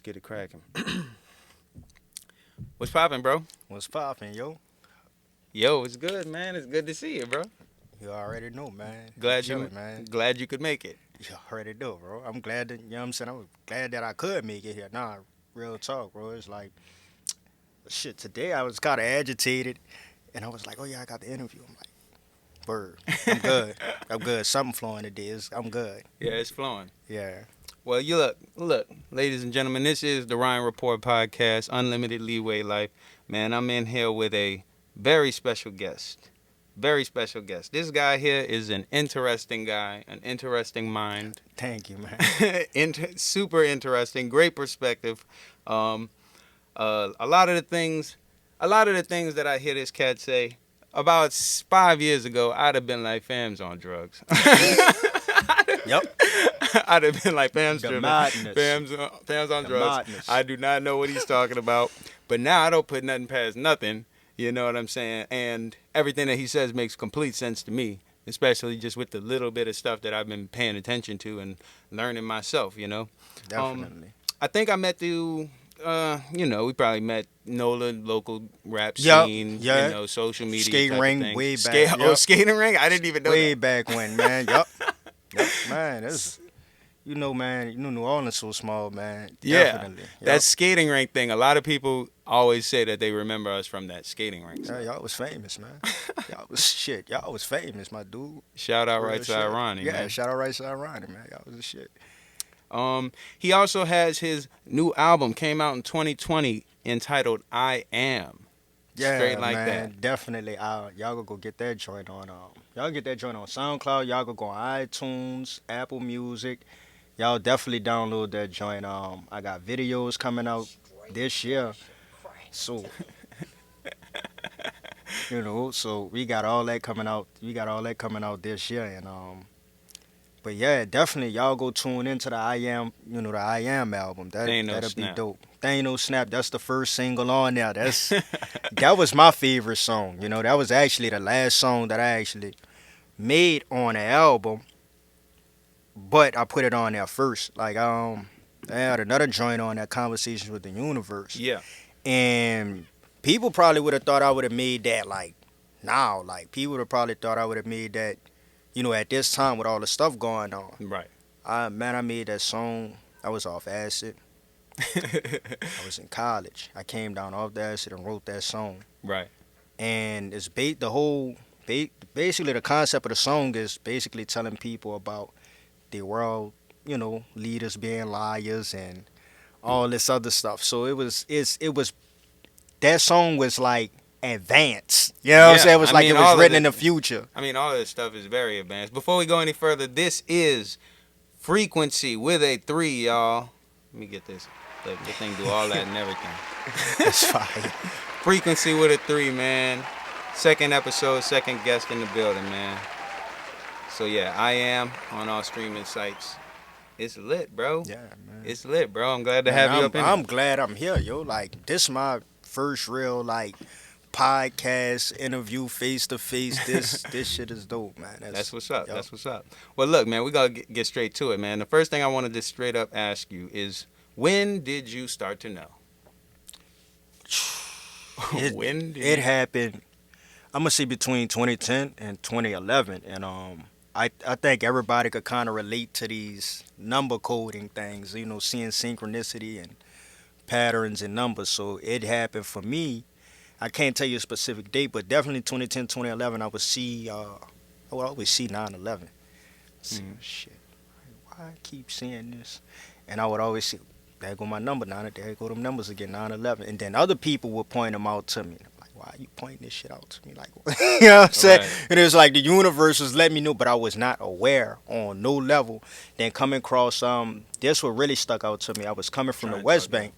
get it cracking. What's poppin', bro? What's poppin', yo? Yo, it's good, man. It's good to see you, bro. You already know, man. Glad Chilling, man. glad you could make it. You already know, bro. I'm glad that, you know what I'm saying? I'm glad that I could make it here. Nah, real talk, bro. It's like, shit, today I was kind of agitated, and I was like, oh, yeah, I got the interview. I'm like, bird. I'm good. I'm good. Something flowing today. I'm good. Yeah, it's flowing. Yeah. Well, you look, ladies and gentlemen, this is the Ryan Report Podcast, Unlimited Leeway Life. Man, I'm in here with a very special guest. Very special guest. This guy here is an interesting guy, an interesting mind. Thank you, man. Super interesting, great perspective. A lot of the things that I hear this cat say, about 5 years ago, I'd have been like, fam's on drugs. Yep. I'd have been like, fam's The tripping. madness. Fam's on The drugs. madness. I do not know what he's talking about. But now I don't put nothing past nothing. You know what I'm saying? And everything that he says makes complete sense to me, especially just with the little bit of stuff that I've been paying attention to and learning myself, you know? Definitely. I think I met you, we probably met NOLA, local rap Yep, scene, yeah. social media Skating type ring of thing. way back, Oh, yep. skating ring? I didn't even know Way that. back when, man. Yup. Yep, man. That's, man, New Orleans so small, man. Yeah, Definitely. Yep. that skating rink thing, a lot of people always say that they remember us from that skating rink. Yeah, y'all was famous, man. Y'all was famous, my dude. Shout out Real Right Side shit. Ronnie, Yeah, man. shout out Right Side Ronnie, man. Y'all was the shit. He also has his new album came out in 2020 entitled I Am. Yeah, Straight like man, that. definitely. Y'all gonna go get that joint on. Y'all get that joint on SoundCloud. Y'all gonna go on iTunes, Apple Music. Y'all definitely download that joint. I got videos coming out this year, so so we got all that coming out. We got all that coming out this year, and but yeah, definitely y'all go tune into the I Am, the I Am album. They Ain't No That'll Snap. be dope. They Ain't No Snap. That's the first single on there. That was my favorite song. That was actually the last song that I actually made on the album, but I put it on there first. Like I had another joint on that, Conversations with the Universe, Yeah. and people probably would have thought I would have made that like now. Like people would have probably thought I would have made that, at this time with all the stuff going on. Right. I made that song. I was off acid. I was in college. I came down off the acid and wrote that song. Right. And it's basically the concept of the song is basically telling people about the world, leaders being liars and all this other stuff. So it was that song was like advanced. You know what I'm saying? It was like it was written in the future. I mean, all of this stuff is very advanced. Before we go any further, this is Frequency with a 3, y'all. Let me get this. Let the thing do all that and everything. That's fire. Frequency with a 3, man. Second episode, second guest in the building, man. So yeah, I Am on all streaming sites. It's lit, bro. Yeah, man. It's lit, bro. I'm glad to have you up in I'm here. glad I'm here, yo. Like this my first real podcast interview face to face. This shit is dope, man. That's what's up. Yep. That's what's up. Well, look, man, we gotta get straight to it, man. The first thing I want to just straight up ask you is, when did you start to know? It happened. I'm gonna say between 2010 and 2011, and I think everybody could kind of relate to these number coding things. Seeing synchronicity and patterns and numbers. So it happened for me. I can't tell you a specific date, but definitely 2010, 2011, I would always see 9/11. Shit, why I keep seeing this? And I would always see, there go my number, there go them numbers again, 9/11. And then other people would point them out to me. I'm like, why are you pointing this shit out to me? Like, you know what I'm saying? Right. And it was like the universe was letting me know, but I was not aware on no level. Then coming across, this what really stuck out to me. I was coming from the West Bank.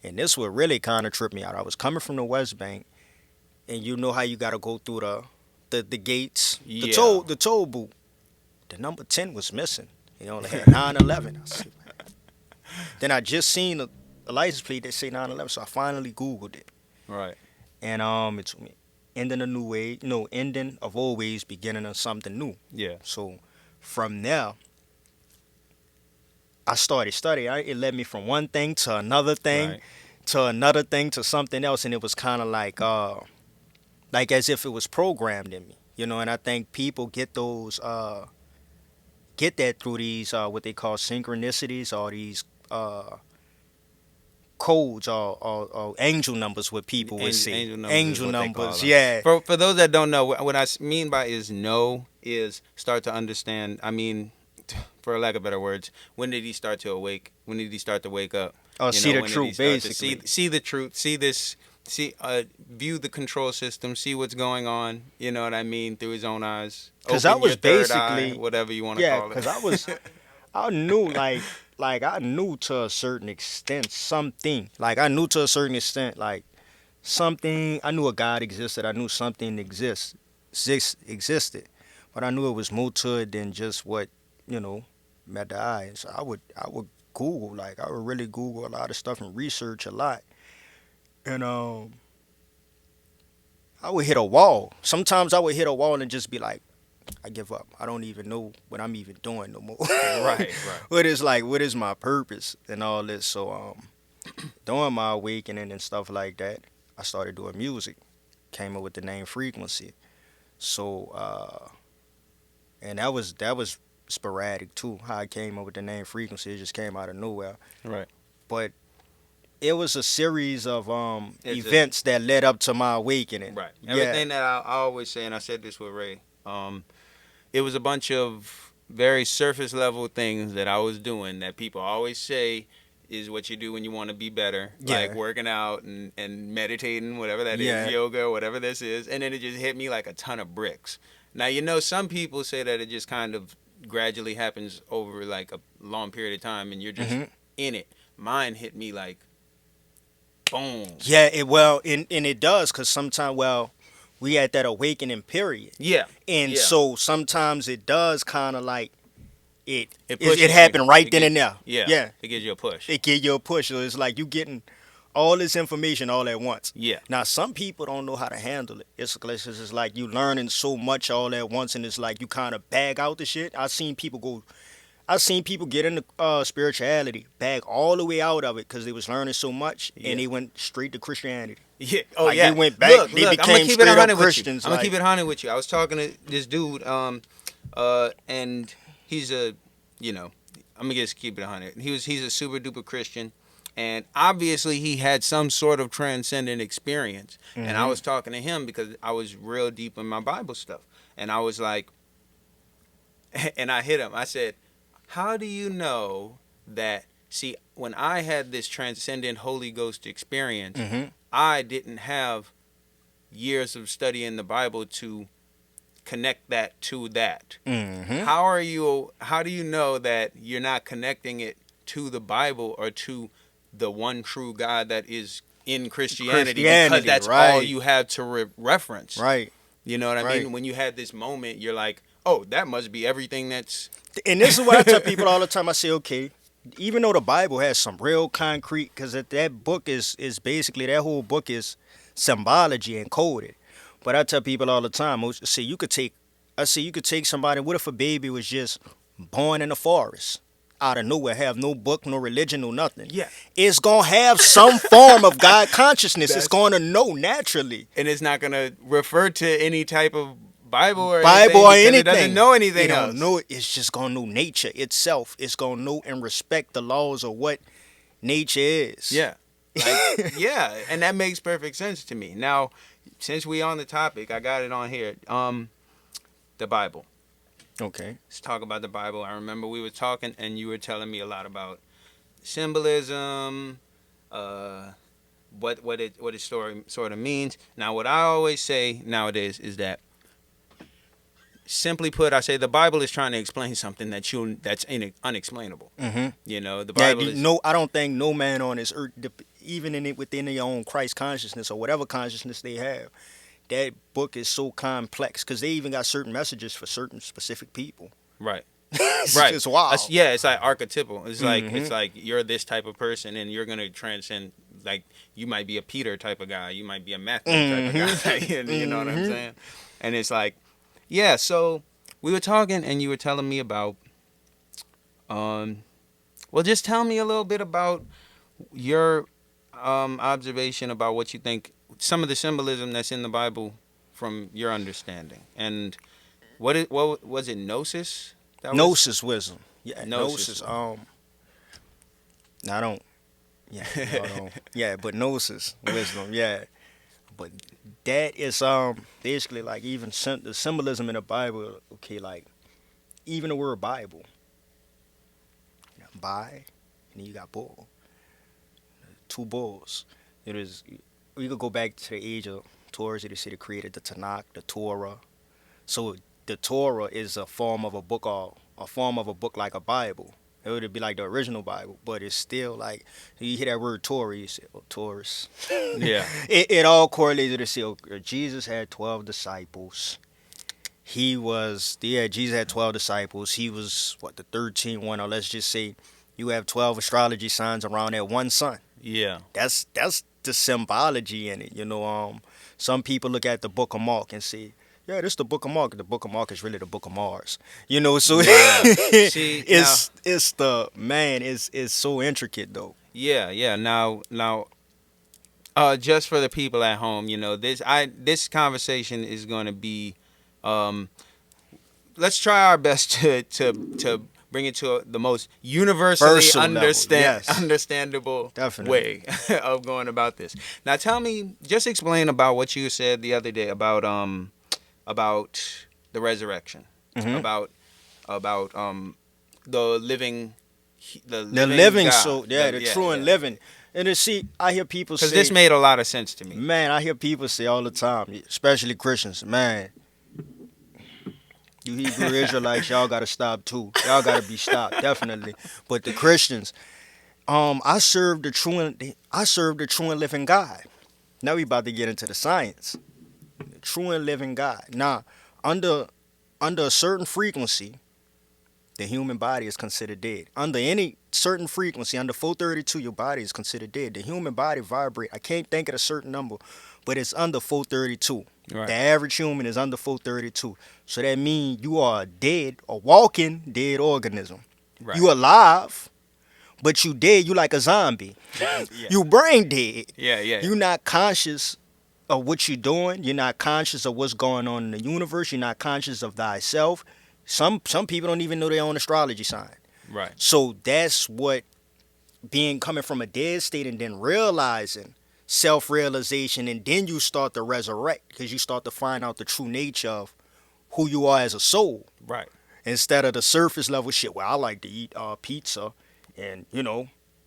And this would really kind of trip me out. I was coming from the West Bank, and you know how you got to go through the gates, Yeah. the toll booth. The number 10 was missing. It only had 9/11. Then I just seen a license plate that say 9/11, so I finally Googled it. Right. And it told me ending a new age, ending of old ways, beginning of something new. Yeah. So from there, I started studying. It led me from one thing to another thing, Right. to another thing, to something else, and it was kind of like as if it was programmed in me, you know. And I think people get that through these what they call synchronicities, or these codes, or angel numbers, what people would see. Angel numbers. Angel is what they call numbers, them. yeah. For those that don't know, what I mean by is know is start to understand. I mean, for lack of better words, when did he start to awake? When did he start to wake up? Or see the when did he truth, start to basically. see the truth. See this. View the control system. See what's going on. You know what I mean, through his own eyes. Because Open I was your third basically, eye, whatever you want to yeah, call it. because I knew like I knew to a certain extent something. Like I knew to a certain extent like something. I knew a God existed. I knew something existed, but I knew it was more to it than just what met the eye. So I would Google, like I would really Google a lot of stuff and research a lot, and I would hit a wall. Sometimes I would hit a wall and just be like, I give up. I don't even know what I'm even doing no more. Right. What is my purpose and all this? So during my awakening and stuff like that, I started doing music. Came up with the name Fr3quency. So and that was sporadic too. How I came up with the name Fr3quency, it just came out of nowhere. Right. But it was a series of It's events that led up to my awakening. Right. Yeah. Everything that I always say, and I said this with Ray, it was a bunch of very surface level things that I was doing that people always say is what you do when you want to be better. Yeah. Like working out and meditating, whatever that Yeah. is, yoga, whatever this is. And then it just hit me like a ton of bricks. Now, some people say that it just kind of gradually happens over like a long period of time and you're just in it. Mine hit me like, boom. Yeah, and it does, because sometimes, we at that awakening period. Yeah. And Yeah. so sometimes it does kind of like, it pushes happened you. right It then get- and there. Yeah. Yeah. It gives you a push. It give you a push. So it's like you getting all this information all at once. Yeah. Now, some people don't know how to handle it. It's like you learning so much all at once, and it's like you kind of bag out the shit. I've seen people get into spirituality, bag all the way out of it because they was learning so much, and they went straight to Christianity. Yeah. Oh, Like, yeah. they went back. Look, They I'm became gonna keep it straight up 100 with you. Christians, I'm gonna like- keep it 100 with you. I was talking to this dude, and he's I'm gonna just keep it 100. He's a super duper Christian, and obviously he had some sort of transcendent experience. And I was talking to him because I was real deep in my Bible stuff, and I was like, and I hit him. I said, "How do you know that?" See, when I had this transcendent Holy Ghost experience, I didn't have years of studying the Bible to connect that to that. How do you know that you're not connecting it to the Bible or to the one true God that is in Christianity because that's all you have to reference. Right. You know what I Right. mean? When you had this moment, you're like, oh, that must be everything that's... And this is what I tell people all the time. I say, okay, even though the Bible has some real concrete, because that book is basically, that whole book is symbology encoded. But I tell people all the time, you could take somebody, what if a baby was just born in the forest, out of nowhere, have no book, no religion, no nothing? Yeah. It's going to have some form of God consciousness. It's going to know naturally. And it's not going to refer to any type of Bible or anything. It doesn't know anything it else. Don't know it. It's just going to know nature itself. It's going to know and respect the laws of what nature is. Yeah. Like, yeah. And that makes perfect sense to me. Now, since we on the topic, I got it on here. The Bible. Okay. Let's talk about the Bible. I remember we were talking and you were telling me a lot about symbolism, what it sort of means. Now, what I always say nowadays is that, simply put, I say the Bible is trying to explain something that's unexplainable. You know, the Bible is... I don't think no man on this earth, even within their own Christ consciousness or whatever consciousness they have, that book is so complex because they even got certain messages for certain specific people. Right. It's Right. just wild. Yeah, it's like archetypal. It's like you're this type of person and you're gonna transcend. Like you might be a Peter type of guy, you might be a Matthew type of guy. You know what I'm saying? And it's like, yeah. So we were talking and you were telling me about, what Well, just tell me a little bit about your observation about what you think, some of the symbolism that's in the Bible from your understanding. And what was it, gnosis? Gnosis wisdom. Yeah, Gnosis. gnosis. I don't. Yeah, no, I don't. Yeah, but gnosis wisdom. Yeah, but that is basically like even the symbolism in the Bible. Okay, like even the word Bible. You know, and then you got bull. Two bulls. It is. We could go back to the age of Taurus. They say they created the Tanakh, the Torah. So the Torah is a form of a book, or a form of a book like a Bible. It would be like the original Bible, but it's still like you hear that word Torah, you say, "Oh, Taurus." Yeah. It all correlated to say, oh, Jesus had 12 disciples. Jesus had 12 disciples. He was the 13th one, or let's just say you have 12 astrology signs around that one sun. Yeah. That's the symbology in it. Some people look at the Book of Mark and say, yeah, this is the Book of Mark. The Book of Mark is really the Book of Mars. So Yeah. See, it's so intricate though. yeah. Now, just for the people at home, this conversation is going to be, let's try our best to bring it to the most universally understandable way of going about this. Now, tell me, just explain about what you said the other day about the resurrection, about the living God. So the true and living. And I hear people say, because this made a lot of sense to me. Man, I hear people say all the time, especially Christians, man, you Hebrew Israelites, y'all gotta stop too. Y'all gotta be stopped, definitely. But the Christians, I serve the true and living God. Now we about to get into the science. The true and living God. Now, under a certain frequency, the human body is considered dead. Under any certain frequency, under 432, your body is considered dead. The human body vibrate. I can't think of a certain number, but it's under 432. Right. The average human is under 432. So that means you are a walking dead organism. Right. You alive, but you dead. You like a zombie. Yeah. You brain dead. Yeah. You're not conscious of what you're doing. You're not conscious of what's going on in the universe. You're not conscious of thyself. Some people don't even know their own astrology sign. Right. So that's what coming from a dead state and then realizing self-realization, and then you start to resurrect because you start to find out the true nature of who you are as a soul. Right. Instead of the surface level shit. Well, I like to eat pizza, and I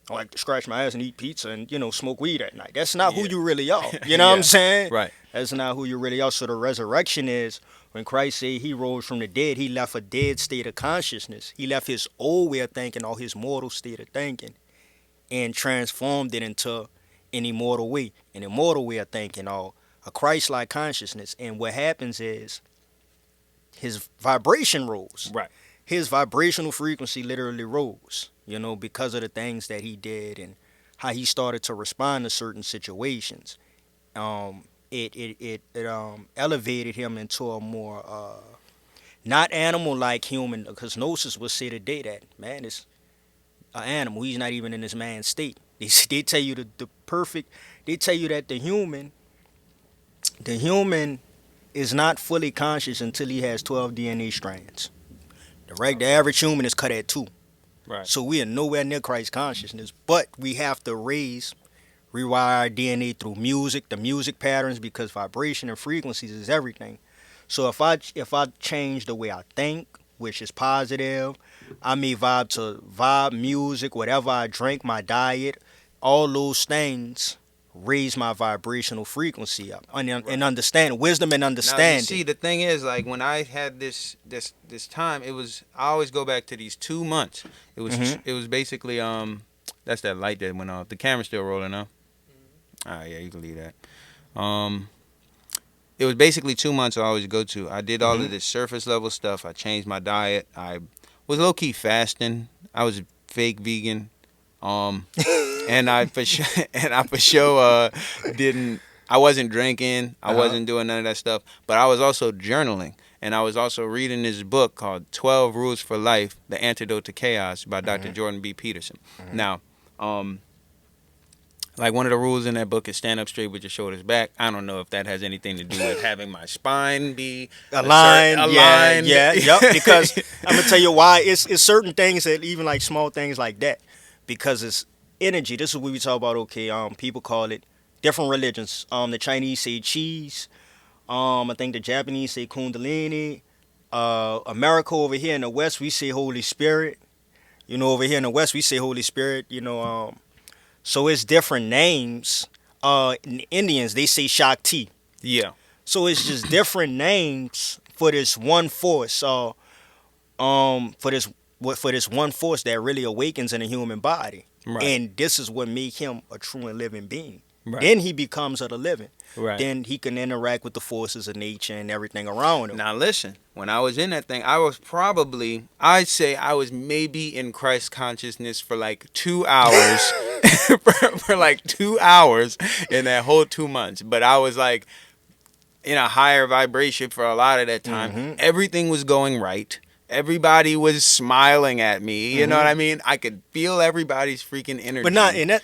like to scratch my ass and eat pizza and smoke weed at night. That's not who you really are. You know what I'm saying? Right. That's not who you really are. So the resurrection is when Christ said he rose from the dead. He left a dead state of consciousness. He left his old way of thinking, or his mortal state of thinking, and transformed it into an immortal way of thinking, or a Christ-like consciousness. And what happens is his vibration rose. Right. His vibrational frequency literally rose, because of the things that he did and how he started to respond to certain situations. It elevated him into a more not animal-like human, because Gnosis would say today that man is an animal. He's not even in his man state. They tell you they tell you that the human is not fully conscious until he has 12 DNA strands. The average human is cut at 2. Right. So we are nowhere near Christ consciousness, but we have to rewire our DNA through music, the music patterns, because vibration and frequencies is everything. So if I change the way I think, which is positive, I may vibe music, whatever I drink, my diet, all those things raise my vibrational frequency up, and understand wisdom and understanding. Now, you see, the thing is, like when I had this time, I always go back to these 2 months. It was basically that's that light that went off. The camera's still rolling now. All right, yeah, you can leave that. It was basically 2 months I always go to. I did all of this surface level stuff. I changed my diet. I was low key fasting. I was fake vegan. And I for sure didn't. I wasn't drinking. I wasn't doing none of that stuff. But I was also journaling, And I was also reading this book called 12 Rules for Life, The Antidote to Chaos by Dr. Jordan B. Peterson. Now, like one of the rules in that book is stand up straight with your shoulders back. I don't know if that has anything to do with having my spine be aligned. Yeah, yep. Because I'm gonna tell you why. It's certain things that even like small things like that, because it's energy. This is what we talk about. Okay, people call it different religions. The Chinese say cheese. I think the Japanese say kundalini. America over here in the West we say Holy Spirit. You know, over here in the West we say Holy Spirit. You know, so it's different names. In Indians they say Shakti. Yeah. So it's just different names for this one force. For this one force that really awakens in a human body. Right. And this is what make him a true and living being. Right. Then he becomes of the living. Right. Then he can interact with the forces of nature and everything around him. Now listen, when I was in that thing, I'd say I was maybe in Christ consciousness for like 2 hours, for like 2 hours in that whole 2 months. But I was like in a higher vibration for a lot of that time. Everything was going right. Everybody was smiling at me. You know what I mean? I could feel everybody's freaking energy. But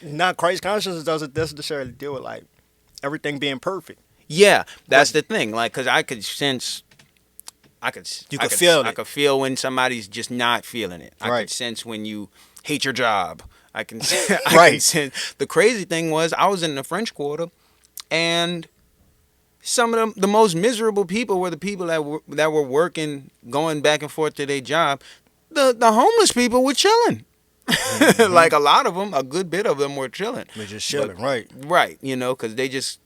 not Christ consciousness doesn't necessarily deal with like everything being perfect. Yeah, that's the thing. Like, cause I could sense, I could feel when somebody's just not feeling it. I could sense when you hate your job. I can sense. The crazy thing was, I was in the French Quarter, and some of the most miserable people were the people that were working, going back and forth to their job. The homeless people were chilling. Like a lot of them, a good bit of them were chilling. They're just chilling, right? Right, you know, because they just,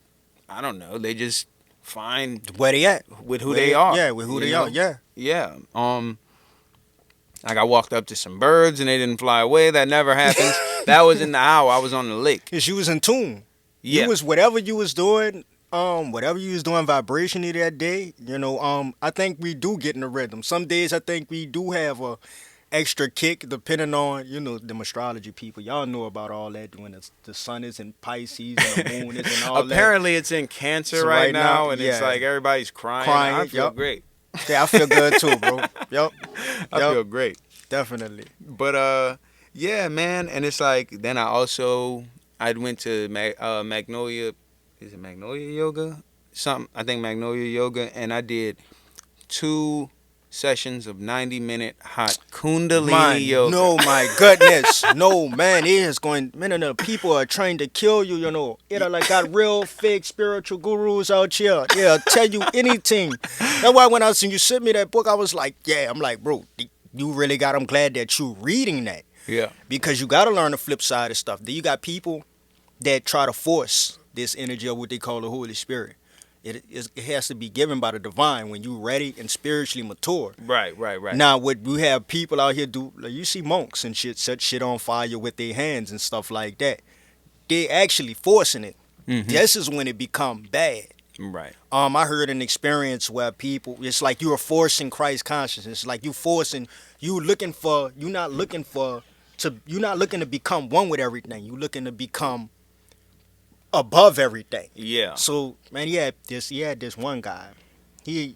I don't know, they just find where they at with who they are. Yeah, with who they are. Yeah. Yeah. Like I walked up to some birds and they didn't fly away. That never happens. That was in the hour I was on the lake. Cause you was in tune. Yeah. You was whatever you was doing. Whatever you was doing vibrationally that day, you know, I think we do get in the rhythm. Some days I think we do have a extra kick depending on, you know, them astrology people. Y'all know about all that when the sun is in Pisces and the moon is in all that. Apparently it's in Cancer right now and it's like everybody's crying. I feel great. Yeah, I feel good too, bro. Yep. I feel great. Definitely. But yeah, man, and it's like then I went to Magnolia. Is it Magnolia Yoga? I think Magnolia Yoga. And I did 2 sessions of 90-minute hot Kundalini yoga. No, my goodness. No, man. It is going... Man, the people are trying to kill you, you know. It are like got real fake spiritual gurus out here. They'll tell you anything. That's why when you sent me that book, I was like, yeah. I'm like, bro, you really got... I'm glad that you reading that. Yeah. Because you got to learn the flip side of stuff. Then you got people that try to force this energy of what they call the Holy Spirit. It has to be given by the divine when you ready and spiritually mature. Right. Now, what we have people out here do, like you see monks and shit set shit on fire with their hands and stuff like that. They actually forcing it. This is when it become bad. Right. I heard an experience where people, it's like you are forcing Christ consciousness. It's like you're not looking to become one with everything. You're looking to become above everything. Yeah. So, man, he had this one guy. He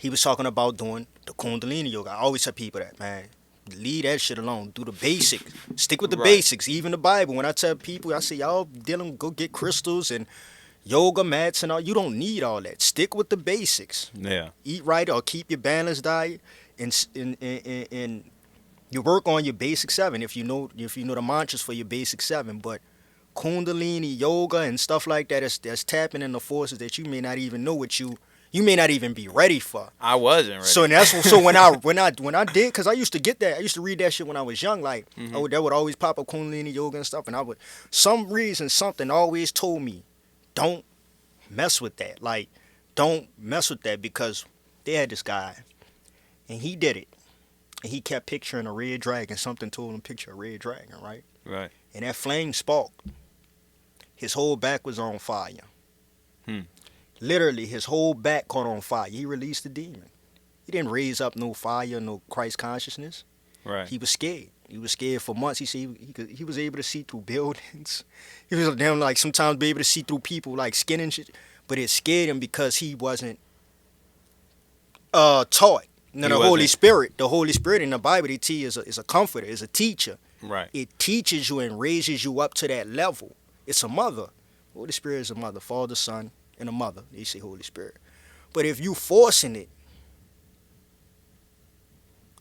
was talking about doing the Kundalini yoga. I always tell people that, man, leave that shit alone. Do the basics. Stick with the basics. Even the Bible. When I tell people, I say, y'all go get crystals and yoga mats and all. You don't need all that. Stick with the basics. Yeah. Eat right or keep your balanced diet and you work on your basic 7 if you know the mantras for your basic 7, but Kundalini yoga and stuff like that that's tapping in the forces that you may not even know you may not even be ready for. I wasn't ready. So when I did, because I used to get that, I used to read that shit when I was young, like that would always pop up Kundalini yoga and stuff, and something always told me, don't mess with that. Like, don't mess with that, because they had this guy and he did it. And he kept picturing a red dragon. Something told him to picture a red dragon, right? Right. And that flame sparked. His whole back was on fire. Literally, his whole back caught on fire. He released the demon. He didn't raise up no fire, no Christ consciousness. Right. He was scared. He was scared for months. He said he was able to see through buildings. He was damn like sometimes be able to see through people like skin and shit. But it scared him because he wasn't taught. Now He the Holy wasn't. Spirit in the Bible, they teach is a comforter, is a teacher. Right. It teaches you and raises you up to that level. It's a mother. Holy Spirit is a mother, Father, Son, and a mother. They say Holy Spirit. But if you forcing it,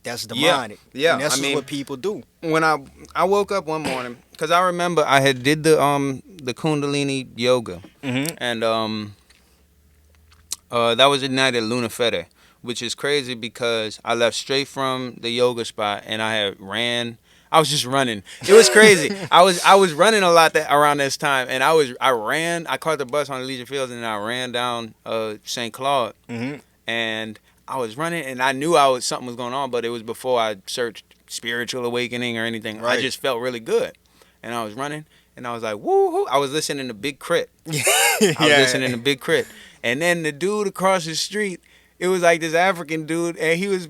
that's demonic. Yeah. And that's I mean, what people do. when I woke up one morning, because I remember I had did the Kundalini yoga, and that was at night at Luna Fede, which is crazy because I left straight from the yoga spot and I had ran. I was just running. It was crazy. I was running a lot around this time, and I ran. I caught the bus on Elysian Fields, and I ran down St. Claude, and I was running, and I knew something was going on, but it was before I searched spiritual awakening or anything. Right. I just felt really good, and I was running, and I was like, woo-hoo. I was listening to Big Crit. I was listening to Big Crit, and then the dude across the street. It was like this African dude, and he was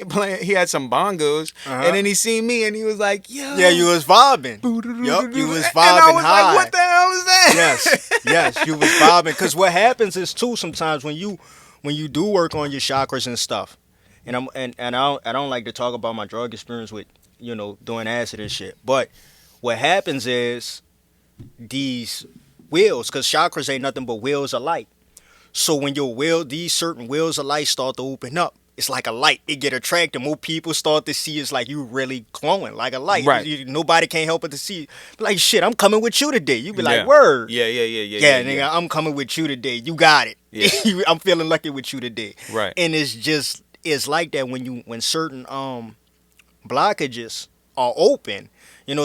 playing. He had some bongos, and then he seen me, and he was like, "Yo, Yeah, you was vibing. Yup, you was vibing and I was high. like, "What the hell is that?" Yes, you was vibing. Because what happens is too sometimes when you do work on your chakras and stuff, and I don't like to talk about my drug experience with doing acid and shit. But what happens is these wheels, because chakras ain't nothing but wheels of light. So when these certain wheels of light start to open up, it's like a light. It get attracted. More people start to see it's like you really glowing like a light. Right. Nobody can't help but to see. Like, shit, I'm coming with you today. You be like, Yeah. word. Yeah, Nigga, I'm coming with you today. You got it. Yeah. I'm feeling lucky with you today. Right. And it's like that when certain blockages are open.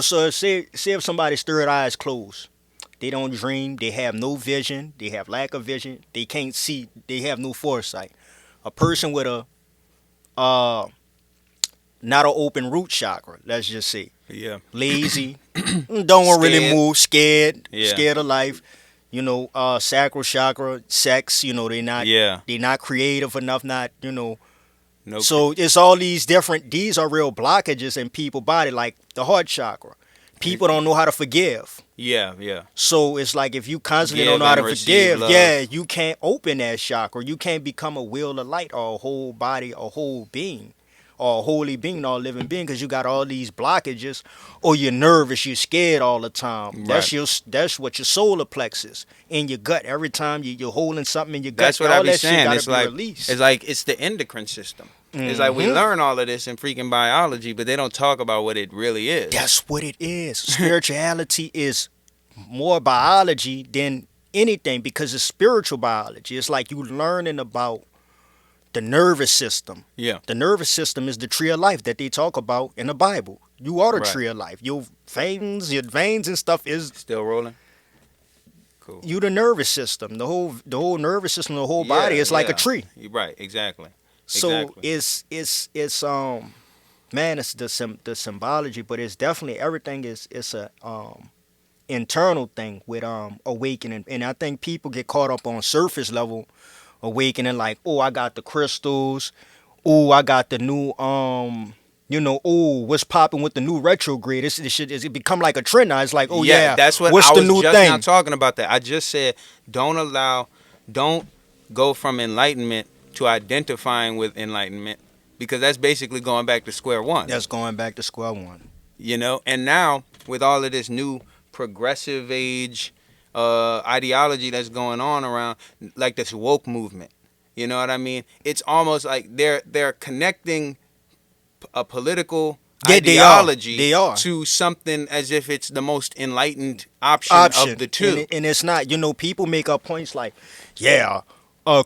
So say if somebody's third eye is closed. They don't dream. They have no vision. They have lack of vision. They can't see. They have no foresight. A person with a not an open root chakra, let's just say, Yeah. lazy, don't want to really Scared. move, scared Yeah. of life. Sacral chakra, sex. They not creative enough. No. So it's all these different. These are real blockages in people's body, like the heart chakra. People don't know how to forgive. Yeah. So it's like if you constantly Give don't know how to and receive forgive, love. you can't open that chakra. You can't become a wheel of light or a whole body, a whole being, or a holy being, or a living being, because you got all these blockages, or you're nervous, you're scared all the time. Right. That's what your solar plexus in your gut. Every time you're holding something in your gut, That's what all I be that shit saying. gotta It's be like released. it's the endocrine system. It's like we learn all of this in freaking biology, but they don't talk about what it really is. That's what it is. Spirituality is more biology than anything because it's spiritual biology. It's like you learning about the nervous system. Yeah. The nervous system is the tree of life that they talk about in the Bible. You are the Right. tree of life. Your veins and stuff is Still rolling. Cool. you. The nervous system, the whole nervous system, the whole body is like a tree. You're right. Exactly. So Exactly. it's man, it's the symbology, but it's definitely everything it's a internal thing with awakening, and I think people get caught up on surface level awakening, like, oh, I got the crystals, oh, I got the new oh, what's popping with the new retrograde? This shit it become like a trend now. It's like, oh yeah, that's what what's I the was new just thing? now talking about. That I just said, don't go from enlightenment to identifying with enlightenment, because that's basically going back to square one. That's going back to square one. And now with all of this new progressive age ideology that's going on around, like this woke movement, you know what I mean? It's almost like they're connecting a political ideology They are. to something as if it's the most enlightened option. Of the two. And it's not. People make up points like, yeah,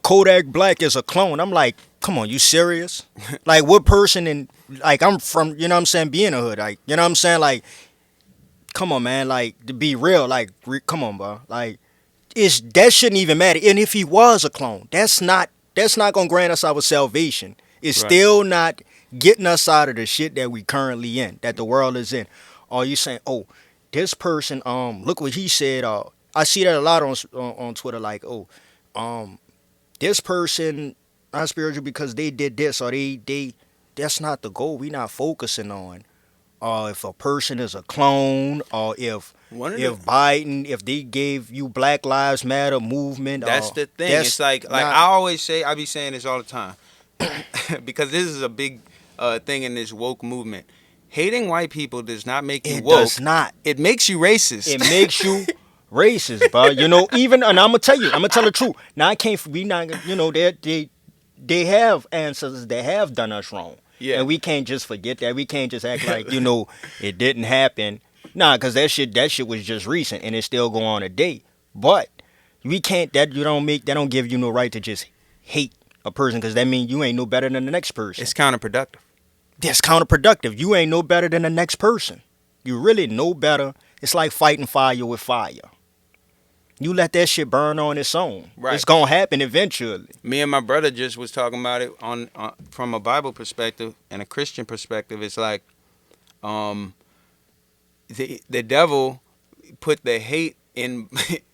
Kodak Black is a clone. I'm like, come on, you serious? Like, what person like, I'm from, what I'm saying, being a hood, like, what I'm saying, like, come on, man, like, to be real, like, come on, bro, like, that shouldn't even matter. And if he was a clone, that's not gonna grant us our salvation. It's Right. still not getting us out of the shit that we currently in, that the world is in. Or you saying, oh, this person, look what he said. I see that a lot on Twitter, like, oh, this person not spiritual because they did this, or they that's not the goal. We not focusing on if a person is a clone, or if Biden, if they gave you Black Lives Matter movement. That's the thing. That's It's like not- I always say, I be saying this all the time. because this is a big thing in this woke movement. Hating white people does not make you It woke. does not. It makes you racist. It makes you racist, bro. You know, even, and I'm gonna tell the truth. Now I can't. We not. You know, they have ancestors that have done us wrong. Yeah. And we can't just forget that. We can't just act like, you know, it didn't happen. Nah, because that shit was just recent and it still go on today. But we can't, that don't give you no right to just hate a person, because that means you ain't no better than the next person. It's counterproductive. That's counterproductive. You ain't no better than the next person. You really no better. It's like fighting fire with fire. You let that shit burn on its own. Right. It's gonna happen eventually. Me and my brother just was talking about it on from a Bible perspective and a Christian perspective. It's like, the devil put the hate in,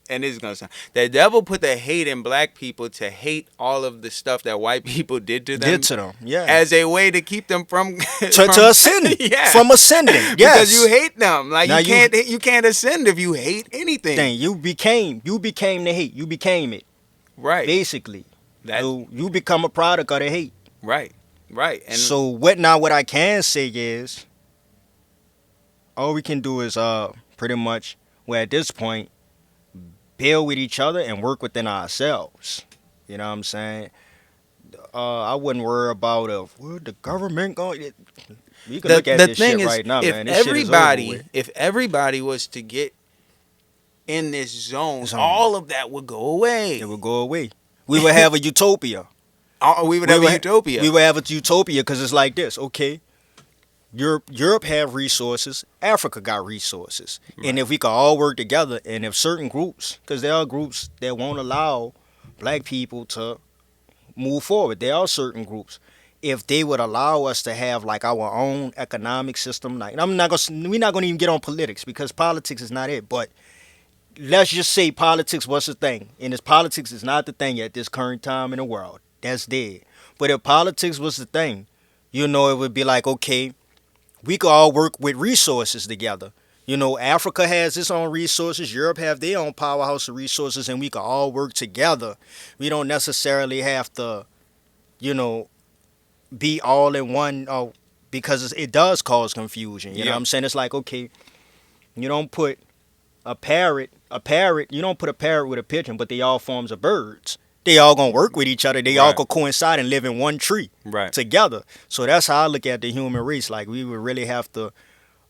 and this is gonna sound, the devil put the hate in black people to hate all of the stuff that white people did to them. Yeah. As a way to keep them from to ascending. Yeah. From ascending. Yes. Because you hate them. Like, Now you can't ascend if you hate anything. Dang, you became the hate. You became it. Right. Basically. That, You become a product of the hate. right. Right. And So what I can say is, all we can do is pretty much, well, at this point, build with each other and work within ourselves. You know what I'm saying? I wouldn't worry about the government going. You can look at this shit right now, man. This shit is over with. If everybody was to get in this zone, all of that would go away. It would go away. We would have a utopia. We would have a utopia. We would have a utopia, because it's like this, okay? Europe have resources. Africa got resources. Right. And if we could all work together, and if certain groups, because there are groups that won't allow black people to move forward. There are certain groups. If they would allow us to have like our own economic system, like we're not gonna even get on politics, because politics is not it. But let's just say politics was the thing, and this politics is not the thing at this current time in the world. That's dead. But if politics was the thing, you know, it would be like, okay, we could all work with resources together. You know, Africa has its own resources. Europe have their own powerhouse of resources, and we could all work together. We don't necessarily have to, you know, be all in one, because it does cause confusion. You know what I'm saying? It's like, okay, you don't put a parrot, you don't put a parrot with a pigeon, but they all forms of birds. They all gonna work with each other. They all could coincide and live in one tree together. So that's how I look at the human race. Like, we would really have to,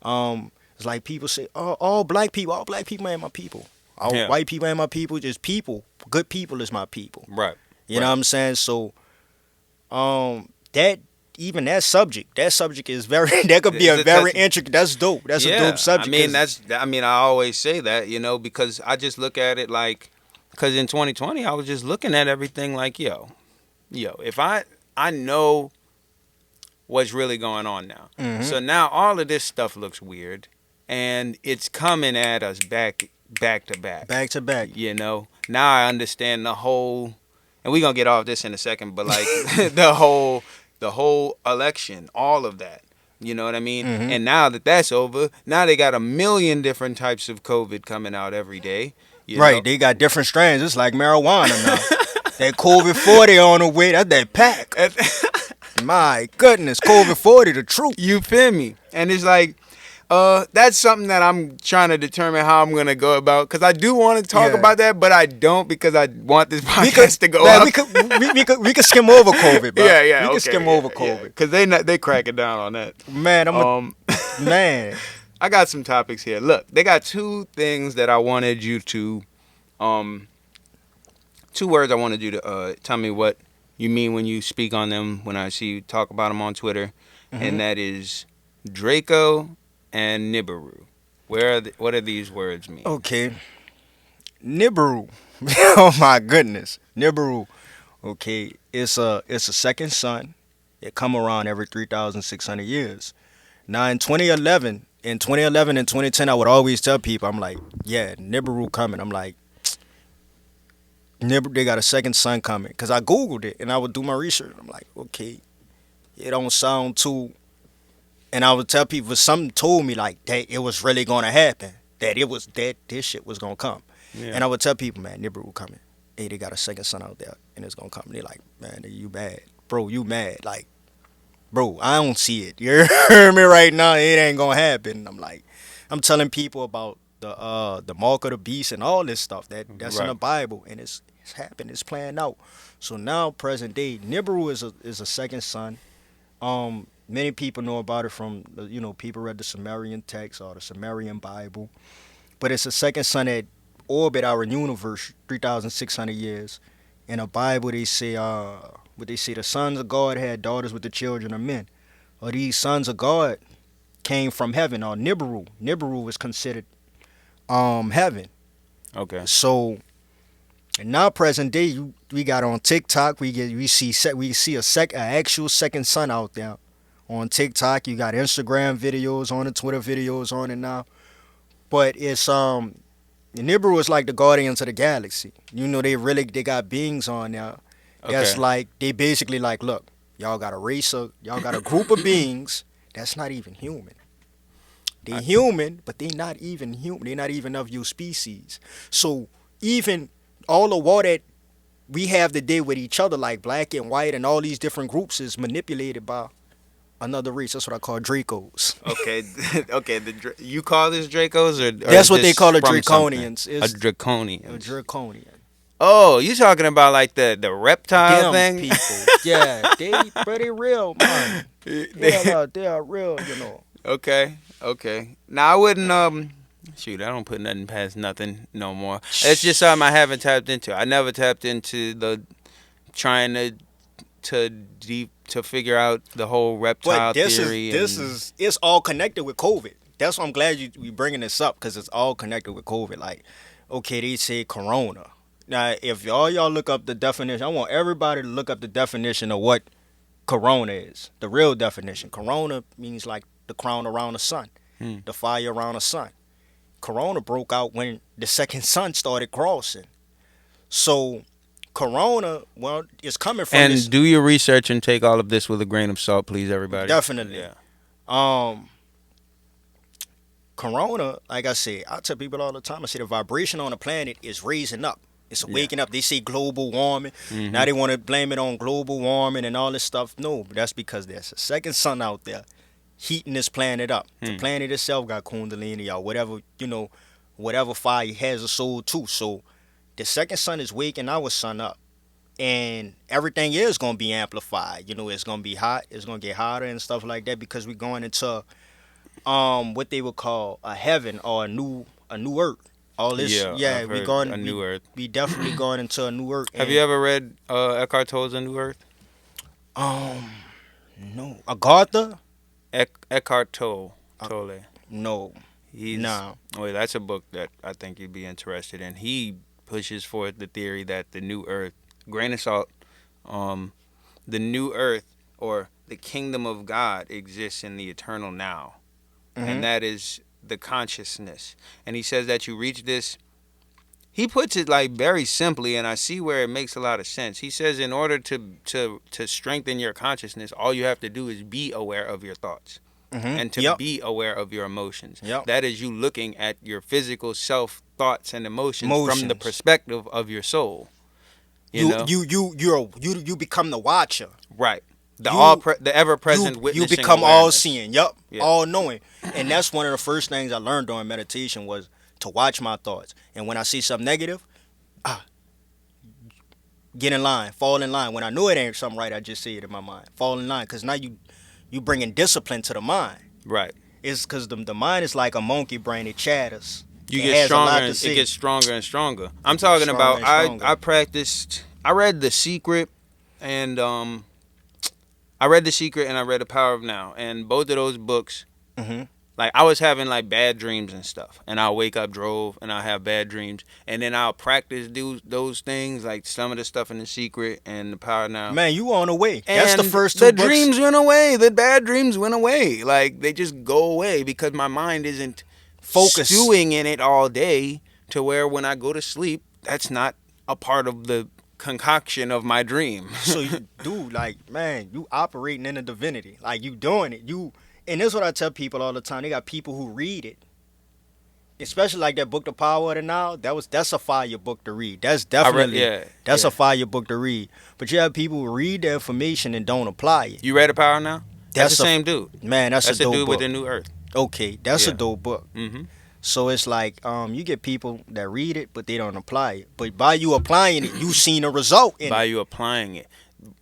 it's like people say, all black people ain't my people. All white people ain't my people. Just people, good people is my people. Right. You know what I'm saying? So, that subject is very, that could be a very intricate, that's dope. That's a dope subject. I mean, I always say that, you know, because I just look at it like, because in 2020, I was just looking at everything like, yo, if I know what's really going on now. Mm-hmm. So now all of this stuff looks weird, and it's coming at us back to back. Back to back. You know, now I understand the whole, and we're going to get off this in a second, but like the whole election, all of that. You know what I mean? Mm-hmm. And now that that's over, now they got a million different types of COVID coming out every day. You know? They got different strains. It's like marijuana now. That COVID-40 on the way, that's that pack. My goodness, COVID-40, the truth. You feel me? And it's like, that's something that I'm trying to determine how I'm going to go about. Because I do want to talk about that, but I don't, because I want this podcast to go up. We could skim over COVID, bro. Yeah. We could skim over COVID. Because they cracking down on that. Man, man. I got some topics here. Look, they got two things that I wanted you to, 2 words I wanted you to tell me what you mean when you speak on them, when I see you talk about them on Twitter, and that is Draco and NIBIRU. What do these words mean? Okay. NIBIRU. Oh my goodness. NIBIRU. Okay, it's a second sun. It come around every 3,600 years. Now in 2011 and 2010, I would always tell people, I'm like, yeah, NIBIRU coming. I'm like, they got a second sun coming. Because I Googled it and I would do my research. I'm like, okay, it don't sound too. And I would tell people, something told me like that it was really going to happen. That this shit was going to come. Yeah. And I would tell people, man, NIBIRU coming. Hey, they got a second sun out there and it's going to come. And they're like, man, you bad. bro, you mad? Like, bro, I don't see it. You hear me right now? It ain't gonna happen. I'm like, I'm telling people about the mark of the beast and all this stuff that's in the Right. Bible, and it's happened. It's playing out. So now, present day, NIBIRU is a second son. Many people know about it from people read the Sumerian text or the Sumerian Bible, but it's a second son that orbit our universe 3,600 years. In the Bible, they say what they say, the sons of God had daughters with the children of men, or these sons of God came from heaven, or Nibiru. Nibiru was considered heaven. Okay. So in our present day, we got on TikTok, we see a actual second son out there on TikTok. You got Instagram videos on it, Twitter videos on it now. But it's Nibiru is like the guardians of the galaxy. They got beings on there. That's Okay. like they basically like, look, y'all got a group of beings that's not even human. They human, but they not even human. They not even of your species. So even all the war that we have today with each other, like black and white and all these different groups, is manipulated by another race. That's what I call Dracos. Okay. Okay. You call this Dracos, or That's is what they this call the from something? Draconians. A It's draconian. a Draconian. Oh, you talking about like the reptile Them thing? people. Yeah, they real, man. They are real, Okay. Okay. Now I wouldn't shoot, I don't put nothing past nothing no more. It's just something I haven't tapped into. I never tapped into the trying to figure out the whole reptile But this theory. is it's all connected with COVID. That's why I'm glad we bringing this up, because it's all connected with COVID. Like, okay, they say corona. Now, if y'all look up the definition, I want everybody to look up the definition of what corona is. The real definition. Corona means like the crown around the sun, the fire around the sun. Corona broke out when the second sun started crossing. So corona, well, it's coming from and this. do your research and take all of this with a grain of salt, please, everybody. Definitely. Yeah. Corona, like I said, I tell people all the time, I say the vibration on the planet is raising up. It's waking up. They say global warming. Now they want to blame it on global warming and all this stuff. No, but that's because there's a second sun out there heating this planet up. The planet itself got kundalini or whatever fire has a soul too. So the second sun is waking our sun up. And everything is going to be amplified. It's going to be hot. It's going to get hotter and stuff like that, because we're going into what they would call a heaven or a new earth. All this, I've we heard going a new earth. We definitely going into a new earth. Have you ever read Eckhart Tolle's A New Earth? No, Agartha? Eckhart Tolle. No, no. Wait, that's a book that I think you'd be interested in. He pushes forth the theory that the new earth, grain of salt, the new earth or the kingdom of God exists in the eternal now. And that is the consciousness. And he says that you reach this. He puts it like very simply, and I see where it makes a lot of sense. He says in order to strengthen your consciousness, all you have to do is be aware of your thoughts. And to be aware of your emotions. That is you looking at your physical self thoughts and emotions from the perspective of your soul. You become the watcher. Right. The ever present witnessing. You become awareness. all seeing. All knowing. And that's one of the first things I learned during meditation was to watch my thoughts. And when I see something negative, get in line, fall in line. When I know it ain't something right, I just say it in my mind. Fall in line, because now you bringing discipline to the mind. Right. It's because the mind is like a monkey brain. It chatters. You get stronger, and it gets stronger and stronger. I'm talking about, I practiced, I read The Secret, and I read The Secret and I read The Power of Now. And both of those books, like I was having like bad dreams and stuff. And I'll wake up drove and I'll have bad dreams. And then I'll practice those things, like some of the stuff in The Secret and The Power of Now. Man, you on the way. And that's the first two the books. dreams went away. The bad dreams went away. Like they just go away because my mind isn't focused, stewing in it all day, to where when I go to sleep, that's not a part of the concoction of my dream. So you do, like, man, you operating in a divinity. Like, you doing it. And this is what I tell people all the time. They got people who read it. especially like that book, The Power of the Now. That's a fire book to read. That's I read, definitely that's a fire book to read. But you have people who read the information and don't apply it. You read The Power Now? That's the That's same dude. Man, that's That's a the dope dude book. with the New Earth. Okay, that's a Yeah. dope book. Mm-hmm. So it's like you get people that read it, but they don't apply it. But by you applying it, you seen a result in By it. you applying it.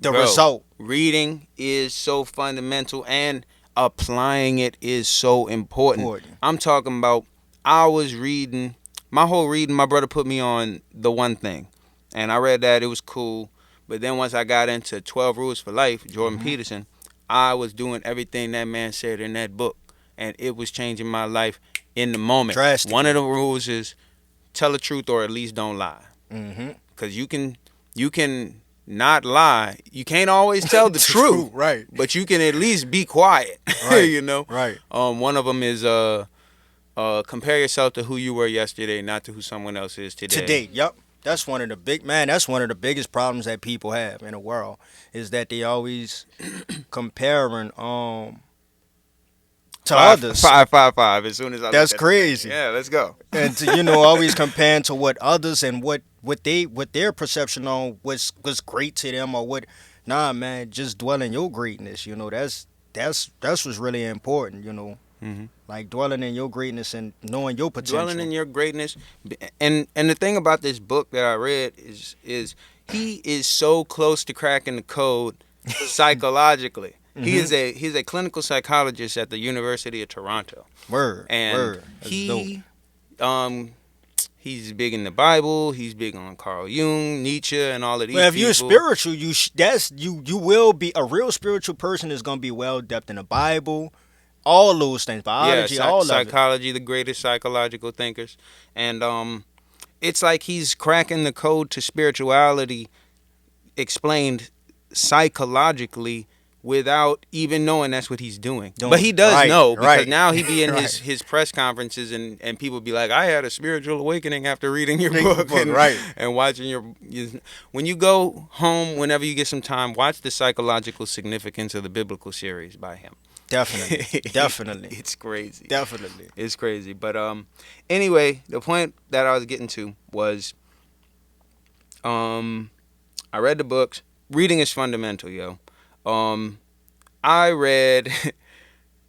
The Bro, result. Reading is so fundamental, and applying it is so important. I'm talking about, I was reading, my whole reading, my brother put me on The One Thing. And I read that, it was cool. But then once I got into 12 Rules for Life, Jordan Peterson, I was doing everything that man said in that book. And it was changing my life in the moment. Drastic. One of the rules is tell the truth or at least don't lie. Mm-hmm. Because you can not lie. You can't always tell the truth, right? but you can at least be quiet. Right. You know. Right. One of them is compare yourself to who you were yesterday, not to who someone else is today. Today, yep. That's one of the that's one of the biggest problems that people have in the world, is that they always comparing to others. 555. As soon as I That's look at crazy. Yeah, let's go. And to, always comparing to what others and what their perception on what's great to them, or what. Nah, man, just dwell in your greatness. That's what's really important. Mm-hmm. Like dwelling in your greatness and knowing your potential. Dwelling in your greatness, and the thing about this book that I read is he is so close to cracking the code psychologically. Mm-hmm. He's a clinical psychologist at the University of Toronto. Word. And That's he's big in the Bible. He's big on Carl Jung, Nietzsche, and all of these. Well, if people. you're spiritual, you will be a real spiritual person. Is gonna be well depth in the Bible, all those things, biology, all of it. Psychology, the greatest psychological thinkers, and it's like he's cracking the code to spirituality, explained psychologically, without even knowing that's what he's doing. But he does know, because now he be in his press conferences and people be like, I had a spiritual awakening after reading your book and watching your... When you go home, whenever you get some time, watch the Psychological Significance of the Biblical series by him. Definitely. It's crazy. Definitely. It's crazy. But anyway, the point that I was getting to was I read the books. Reading is fundamental, yo. I read,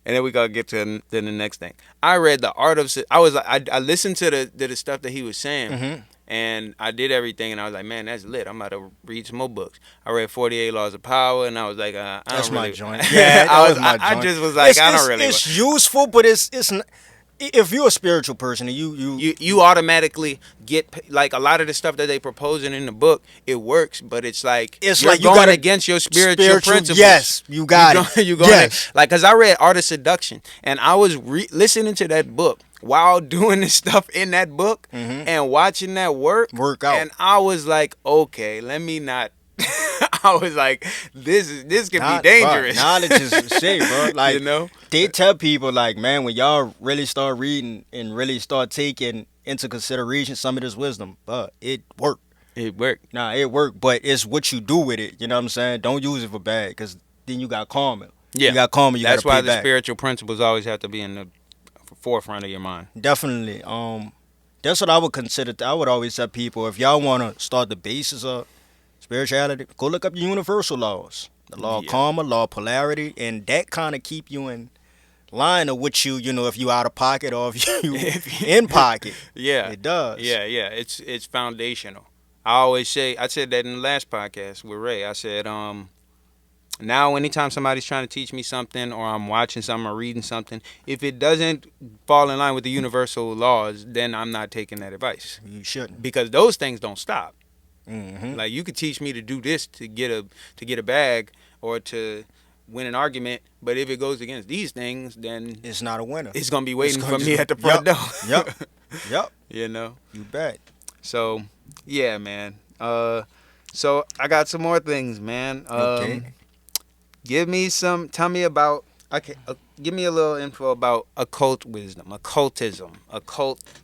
and then we gotta get to the next thing. I read The Art of. I listened to the stuff that he was saying, and I did everything, and I was like, man, that's lit. I'm about to read some more books. I read 48 Laws of Power, and I was like, I that's don't my really. joint. Yeah, I just was like, I don't really. It's useful, but it's not. If you're a spiritual person and you automatically get, like, a lot of the stuff that they proposing in the book, it works, but it's like you're going against your spiritual principles. Yes, you got it. You going yes. Like, because I read Art of Seduction, and I was listening to that book while doing the stuff in that book and watching that work out, and I was like, okay, let me not. I was like, this can be dangerous. Bro, knowledge is shit, bro. Like, they tell people, like, man, when y'all really start reading and really start taking into consideration some of this wisdom, but it worked. It worked. Nah, it worked, but it's what you do with it. You know what I'm saying? Don't use it for bad, because then you got karma. Yeah, you got karma. That's why the back. Spiritual principles always have to be in the forefront of your mind. Definitely. That's what I would consider. I would always tell people, if y'all want to start the basis of spirituality, go look up the universal laws. The law of karma, law of polarity, and that kind of keep you in line of what you if you out of pocket or if you in pocket. Yeah. It does. Yeah. It's foundational. I said that in the last podcast with Ray. I said, now anytime somebody's trying to teach me something, or I'm watching something or reading something, if it doesn't fall in line with the universal laws, then I'm not taking that advice. You shouldn't. Because those things don't stop. Mm-hmm. Like, you could teach me to do this to get a bag or to win an argument, but if it goes against these things, then it's not a winner. It's gonna be waiting for me at the front door. Yep. You bet. So yeah, man. So I got some more things, man. Okay. Give me a little info about occult wisdom, occultism,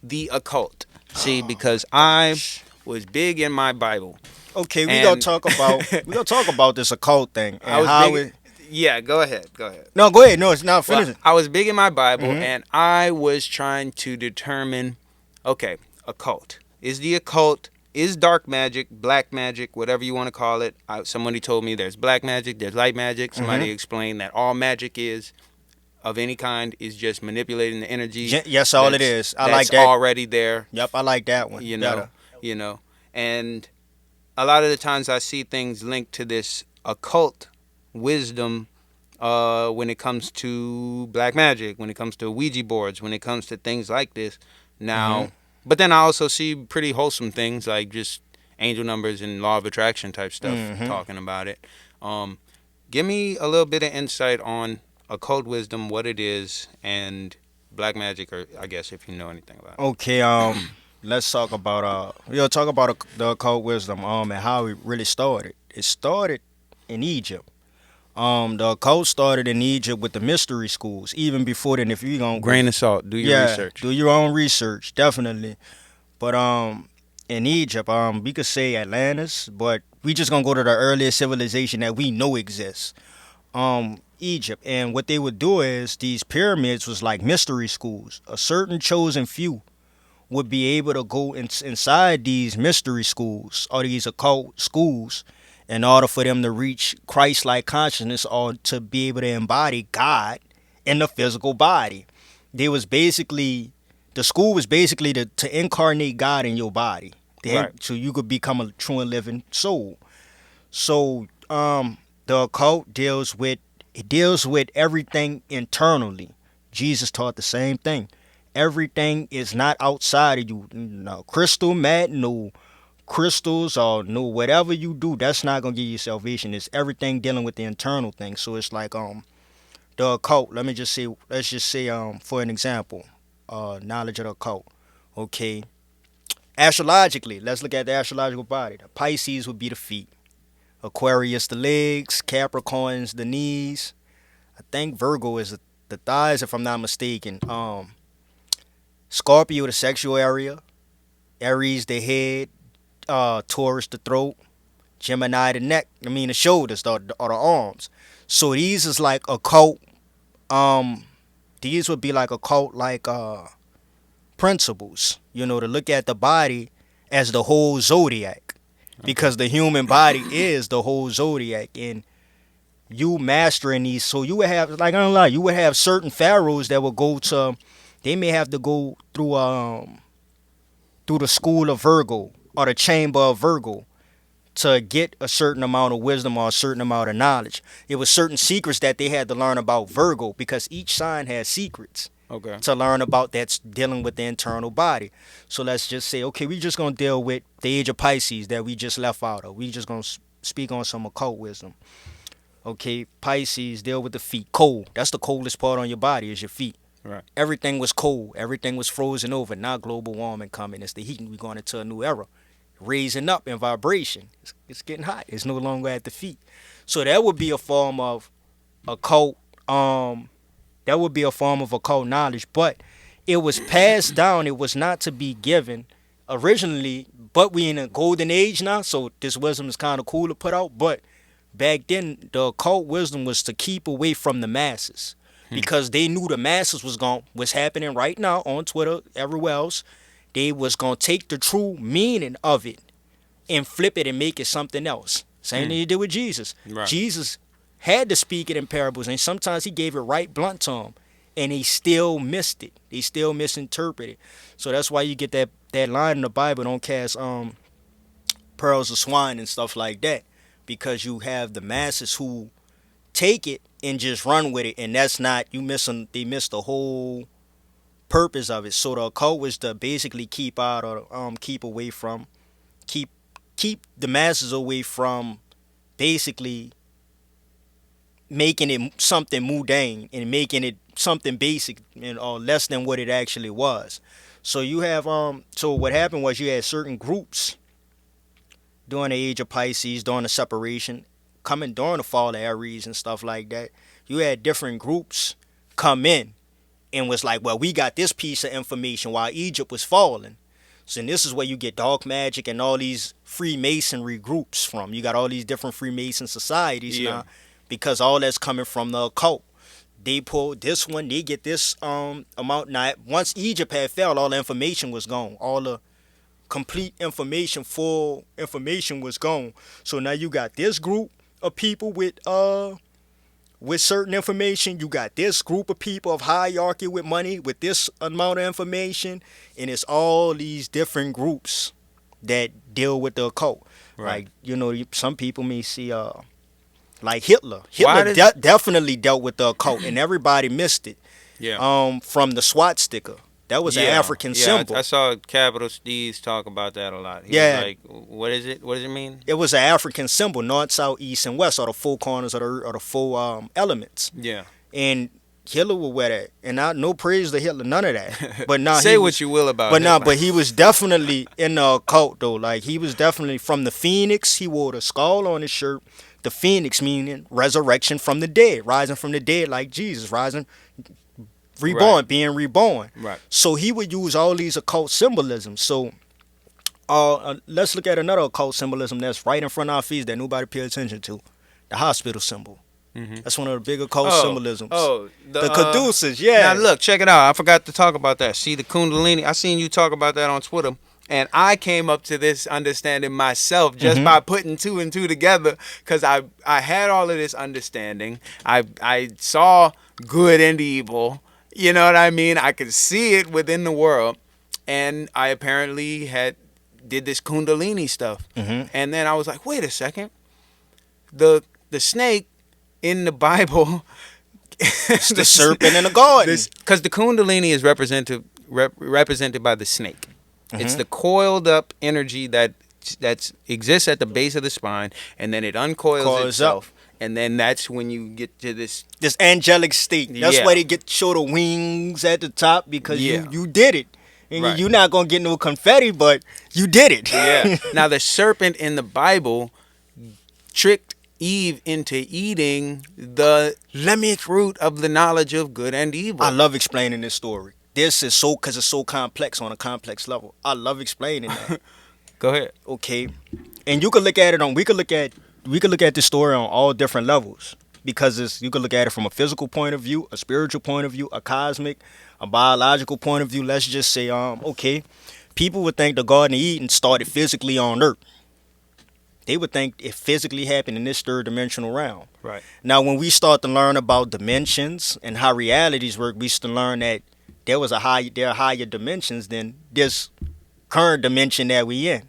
the occult. See, because I was big in my Bible. Okay, we're gonna talk about this occult thing and Yeah, go ahead. Go ahead. No, go ahead. No, it's not Well, finished. I was big in my Bible, Mm-hmm. and I was trying to determine, okay, occult. Is dark magic, black magic, whatever you want to call it. Somebody told me there's black magic, there's light magic. Somebody Mm-hmm. explained that all magic is of any kind is just manipulating the energy Yes, all it is. I like that's that. already there. Yep, I like that one You better. know, you know, and a lot of the times I see things linked to this occult wisdom when it comes to black magic, when it comes to Ouija boards, when it comes to things like this. Mm-hmm. Now, but then I also see pretty wholesome things like just angel numbers and law of attraction type stuff Mm-hmm. talking about it. Um, Give me a little bit of insight on occult wisdom, what it is, and black magic, or I guess if you know anything about it. Okay, let's talk about we'll talk about the occult wisdom and how it really started. It started in Egypt. The occult started in Egypt with the mystery schools. Even before then, if you gonna go, Grain of salt. Do your yeah, research. do your own research, definitely. But in Egypt, we could say Atlantis, but we just gonna go to the earliest civilization that we know exists. Egypt, and what they would do is these pyramids was like mystery schools. A certain chosen few would be able to go inside these mystery schools or these occult schools in order for them to reach Christ-like consciousness or to be able to embody God in the physical body. They was basically the school was basically to incarnate God in your body, Right. so you could become a true and living soul. So the occult deals with everything internally. Jesus taught the same thing. Everything is not outside of you. No crystal mat, no crystals, or no whatever you do. That's not gonna give you salvation. It's everything dealing with the internal thing. So it's like the occult. Let's just say for an example, knowledge of the occult. Okay, astrologically, let's look at the astrological body. The Pisces would be the feet. Aquarius the legs, Capricorn's the knees. I think Virgo is the thighs, if I'm not mistaken. Scorpio the sexual area, Aries the head, Taurus the throat, Gemini the neck. I mean the shoulders or the arms. So these is like occult. These would be like occult like principles. You know, to look at the body as the whole zodiac, because the human body is the whole zodiac, and you mastering these. So you would have, like, I don't lie, you would have certain pharaohs that would go to, they may have to go through the school of Virgo or the chamber of Virgo to get a certain amount of wisdom or a certain amount of knowledge. It was certain secrets that they had to learn about Virgo, because each sign has secrets Okay. to learn about that's dealing with the internal body. So let's just say, okay, we just gonna deal with the age of Pisces that we just left out of. We just gonna speak on some occult wisdom. Okay, Pisces deal with the feet. Cold. That's the coldest part on your body is your feet. Right. Everything was cold. Everything was frozen over. Now global warming coming. It's the heat, and we're going into a new era. Raising up in vibration. It's getting hot. It's no longer at the feet. So that would be a form of occult. That would be a form of occult knowledge, but it was passed down. It was not to be given originally, but we in a golden age now, so this wisdom is kind of cool to put out. But back then, the occult wisdom was to keep away from the masses, because they knew the masses was happening right now on Twitter, everywhere else. They was gonna take the true meaning of it and flip it and make it something else. Same thing they did with Jesus. Right. Jesus had to speak it in parables, and sometimes he gave it right blunt to them, and they still missed it. They still misinterpreted. So that's why you get that line in the Bible, don't cast pearls of swine and stuff like that, because you have the masses who take it and just run with it, and that's not, they miss the whole purpose of it. So the occult was to basically keep out or keep away from, keep the masses away from basically making it something mundane and making it something basic or less than what it actually was. So you have so what happened was you had certain groups during the age of Pisces, during the separation, coming during the fall of Aries and stuff like that. You had different groups come in and was like, well, we got this piece of information while Egypt was falling. So this is where you get dark magic and all these Freemasonry groups from. You got all these different Freemason societies now, because all that's coming from the occult. They pull this one, they get this amount. Now, once Egypt had fell, all the information was gone. All the complete information, full information was gone. So now you got this group of people with certain information. You got this group of people of hierarchy with money with this amount of information, and it's all these different groups that deal with the occult. Right. Like, some people may see like Hitler. Hitler definitely dealt with the occult, and everybody missed it. Yeah. From the swastika. That was an African symbol. I saw Capital Steez talk about that a lot. He was like, what is it? What does it mean? It was an African symbol. North, south, east, and west are the four corners of the four elements. Yeah. And Hitler would wear that. And no praise to Hitler, none of that. But now say what you will about it. But but he was definitely in the occult, though. Like, he was definitely from the Phoenix. He wore the skull on his shirt. The Phoenix meaning resurrection from the dead, rising from the dead like Jesus, rising, reborn, being reborn. Right. So he would use all these occult symbolisms. So let's look at another occult symbolism that's right in front of our feet that nobody pays attention to. The hospital symbol. Mm-hmm. That's one of the big occult symbolisms. Oh, the caduceus, yeah. Now look, check it out. I forgot to talk about that. See, the Kundalini, I seen you talk about that on Twitter. And I came up to this understanding myself just by putting two and two together, because I had all of this understanding. I saw good and evil. You know what I mean? I could see it within the world. And I apparently did this Kundalini stuff. Mm-hmm. And then I was like, wait a second. The snake in the Bible... It's the serpent in the garden. Because the Kundalini is represented by the snake. Mm-hmm. It's the coiled up energy that exists at the base of the spine, and then it uncoils itself. Up. And then that's when you get to this angelic state. That's why they show the wings at the top, because you did it. And you're not going to get no confetti, but you did it. Yeah. Now, the serpent in the Bible tricked Eve into eating the fruit of the knowledge of good and evil. I love explaining this story. This is because it's so complex on a complex level. I love explaining that. Go ahead. Okay. And you could look at it we could look at this story on all different levels, because you could look at it from a physical point of view, a spiritual point of view, a cosmic, a biological point of view. Let's just say, people would think the Garden of Eden started physically on Earth. They would think it physically happened in this third dimensional realm. Right. Now, when we start to learn about dimensions and how realities work, we start to learn that there are higher dimensions than this current dimension that we in.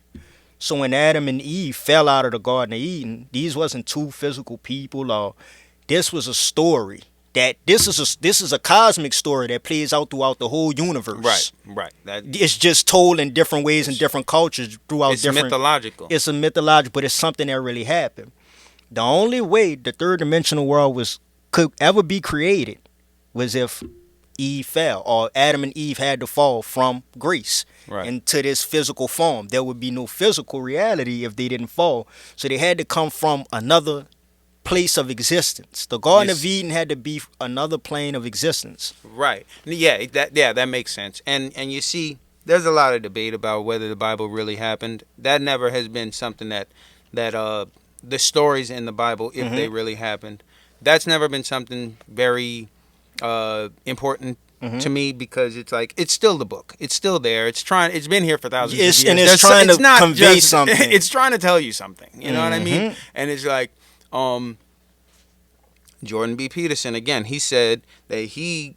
So when Adam and Eve fell out of the Garden of Eden, these wasn't two physical people, or this was a story. That this is a cosmic story that plays out throughout the whole universe. Right. It's just told in different ways in different cultures throughout different. It's mythological. It's a mythological, but it's something that really happened. The only way the third dimensional world could ever be created was if Eve fell, or Adam and Eve had to fall from grace into this physical form. There would be no physical reality if they didn't fall. So they had to come from another place of existence. The Garden of Eden had to be another plane of existence. Right. Yeah, that makes sense. And you see, there's a lot of debate about whether the Bible really happened. That never has been something that the stories in the Bible, if they really happened, that's never been something very important to me, because it's like, it's still the book. It's still there. It's been here for thousands of years. And it's trying to convey something. It's trying to tell you something. You know what I mean? And it's like, Jordan B. Peterson, again, he said that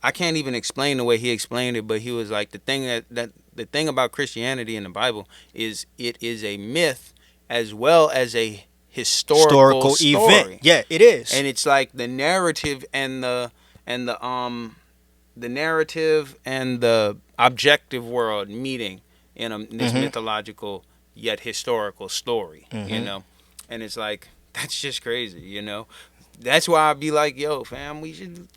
I can't even explain the way he explained it, but he was like, the thing about Christianity in the Bible is it is a myth as well as a historical story. Event. Yeah, it is. And it's like the narrative and the narrative and the objective world meeting in this mythological yet historical story, you know? And it's like, that's just crazy, you know? That's why I'd be like, yo, fam, we should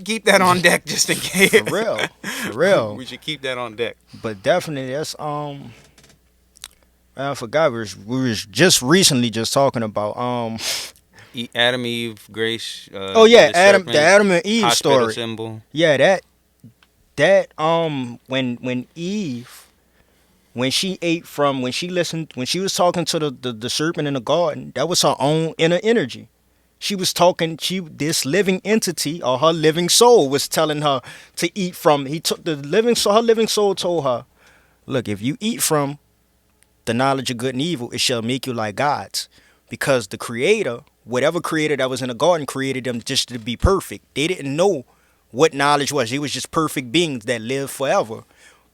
keep that on deck just in case. For real. We should keep that on deck. But definitely, that's I forgot we was just recently talking about Adam, Eve, Grace. The Adam and Eve story. Symbol. Yeah, that when when she was talking to the serpent in the garden, that was her own inner energy. She was talking, this living entity or her living soul was telling her to eat from. He took the living soul, her living soul told her, look, if you eat from the knowledge of good and evil, it shall make you like gods. Because the creator, whatever creator that was in the garden, created them just to be perfect. They didn't know what knowledge was. It was just perfect beings that lived forever.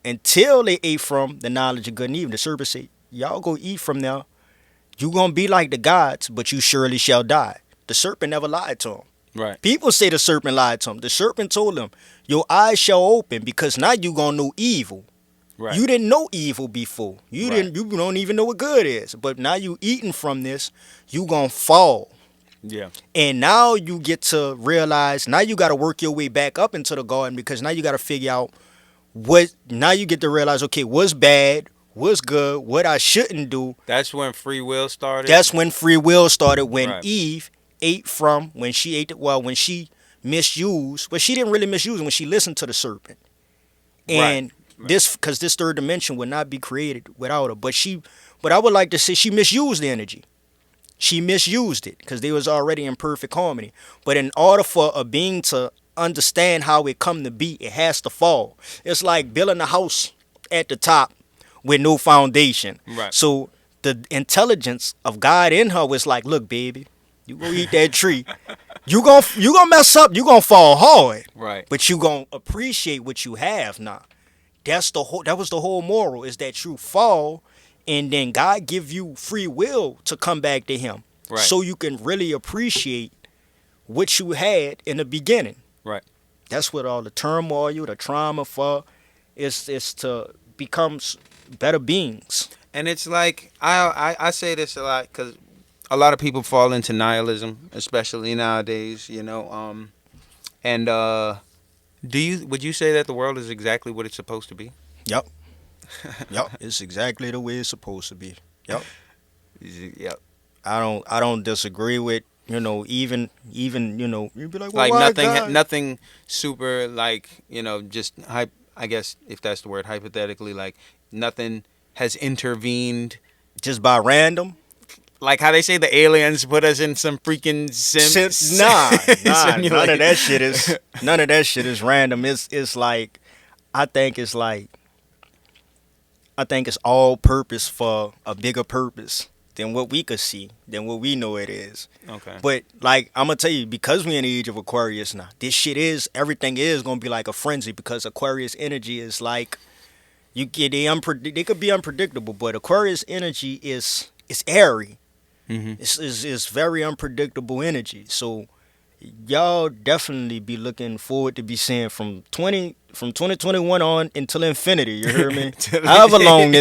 Until they ate from the knowledge of good and evil. The serpent said, y'all go eat from there. You gonna be like the gods, but you surely shall die. The serpent never lied to him. Right. People say the serpent lied to him. The serpent told him, your eyes shall open because now you gonna know evil. Right. You didn't know evil before. You don't even know what good is. But now you eating from this, you gonna fall. Yeah. And now you get to realize, now you gotta work your way back up into the garden because now you gotta figure out now you get to realize, okay, what's bad, what's good, what I shouldn't do. That's when free will started. That's when free will started. When Right. Eve ate from, when she misused, but she didn't really misuse it when she listened to the serpent. And Right. because this third dimension would not be created without her. But I would like to say she misused the energy. She misused it because they was already in perfect harmony. But in order for a being to understand how it come to be, it has to fall. It's like building a house at the top with no foundation. Right. So the intelligence of God in her was like, look, baby, you go eat that tree. You gonna mess up. You gonna fall hard. Right. But you gonna appreciate what you have now. That was the whole moral, is that you fall and then God give you free will to come back to him. Right. So you can really appreciate what you had in the beginning. Right. That's what all the turmoil, the trauma for is to become better beings. And it's like I say this a lot because a lot of people fall into nihilism, especially nowadays. And would you say that the world is exactly what it's supposed to be? Yep. It's exactly the way it's supposed to be. Yep. Yep. I don't disagree with, even you'd be like, well, Like why God? nothing super just I guess if that's the word, hypothetically, like nothing has intervened. Just by random. Like how they say the aliens put us in some freaking Nah, none of that shit is random. It's like, I think it's all purpose for a bigger purpose than what we could see, than what we know it is. Okay. But like, I'm gonna tell you, because we're in the age of Aquarius now, everything is gonna be like a frenzy, because Aquarius energy is like, they could be unpredictable, but Aquarius energy is airy. Mm-hmm. It's very unpredictable energy. So y'all definitely be looking forward to be seeing from 2021 on until infinity. You hear me? However long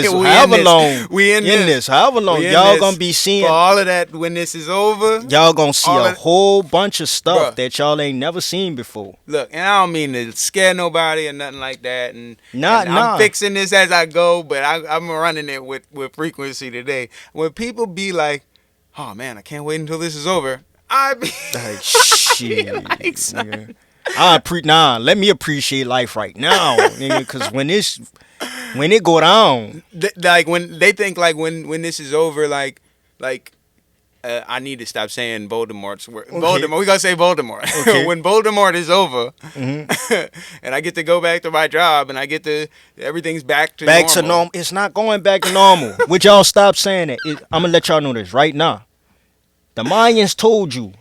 y'all gonna be seeing for all of that when this is over. Y'all gonna see a whole bunch of stuff that y'all ain't never seen before. Look, and I don't mean to scare nobody or nothing like that. And Nah. I'm fixing this as I go, but I'm running it with Frequency today. When people be like, "Oh man, I can't wait until this is over," I be like, shit. like, nigga. Let me appreciate life right now, nigga. Because when it go down, like when they think like when this is over, like I need to stop saying Voldemort's word. Okay. Voldemort. We gonna say Voldemort. Okay. When Voldemort is over, and I get to go back to my job, and everything's back to normal. It's not going back to normal. Would y'all stop saying that? I'm gonna let y'all know this right now. The Mayans told you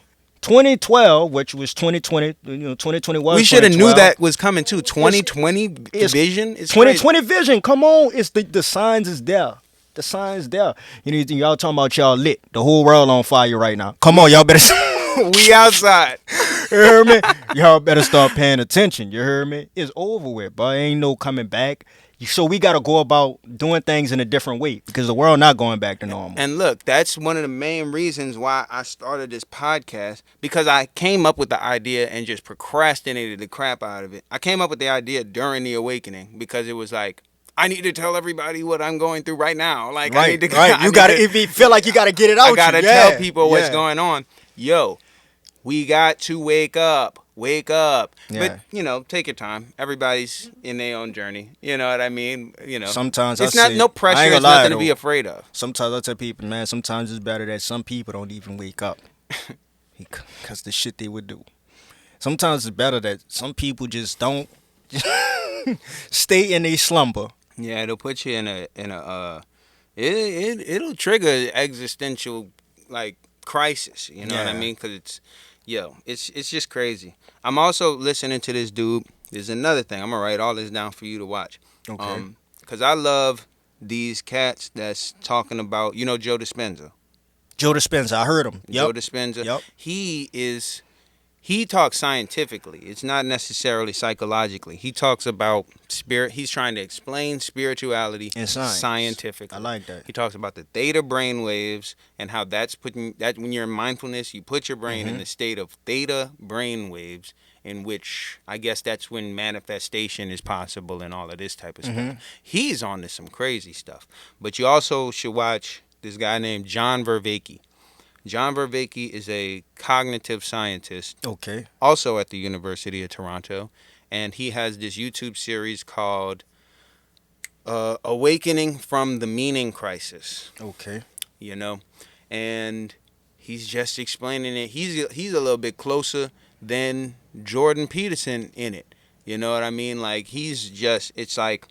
2012, which was 2020, 2021. We should have knew that was coming too. 2020 vision. 2020 vision. Come on, it's the signs is there. The signs there. Y'all talking about y'all lit. The whole world on fire right now. Come on, y'all better. We outside. You hear me? Y'all better start paying attention. You hear me? It's over with, but ain't no coming back. So we got to go about doing things in a different way, because the world not going back to normal. And look, that's one of the main reasons why I started this podcast, because I came up with the idea and just procrastinated the crap out of it. I came up with the idea during the awakening, because it was like, I need to tell everybody what I'm going through right now. Like, right, I need to, right. You got to, if you feel like you got to get it out. I got to tell people what's going on. Yo, we got to wake up. wake up. Yeah. But, take your time. Everybody's in their own journey. You know what I mean? Sometimes it's I not say, no I pressure. ain't It's gonna lie, nothing to be though. afraid of. Sometimes I tell people, man, sometimes it's better that some people don't even wake up. Because the shit they would do. Sometimes it's better that some people just don't stay in a slumber. Yeah, it'll put you in a it'll trigger existential like crisis. You know what I Yeah. mean? Because it's just crazy. I'm also listening to this dude. There's another thing. I'm gonna write all this down for you to watch. Okay. Because I love these cats that's talking about Joe Dispenza. Joe Dispenza, I heard him. Joe Yep. Dispenza. Yep. He talks scientifically. It's not necessarily psychologically. He talks about spirit. He's trying to explain spirituality In science. scientifically. I like that. He talks about the theta brain waves and how that's putting that when you're in mindfulness, you put your brain in the state of theta brain waves, in which I guess that's when manifestation is possible and all of this type of stuff. He's on to some crazy stuff. But you also should watch this guy named John Vervaeke. John Vervaeke is a cognitive scientist, Okay. also at the University of Toronto, and he has this YouTube series called Awakening from the Meaning Crisis. Okay. And he's just explaining it. He's a little bit closer than Jordan Peterson in it. You know what I mean? Like it's like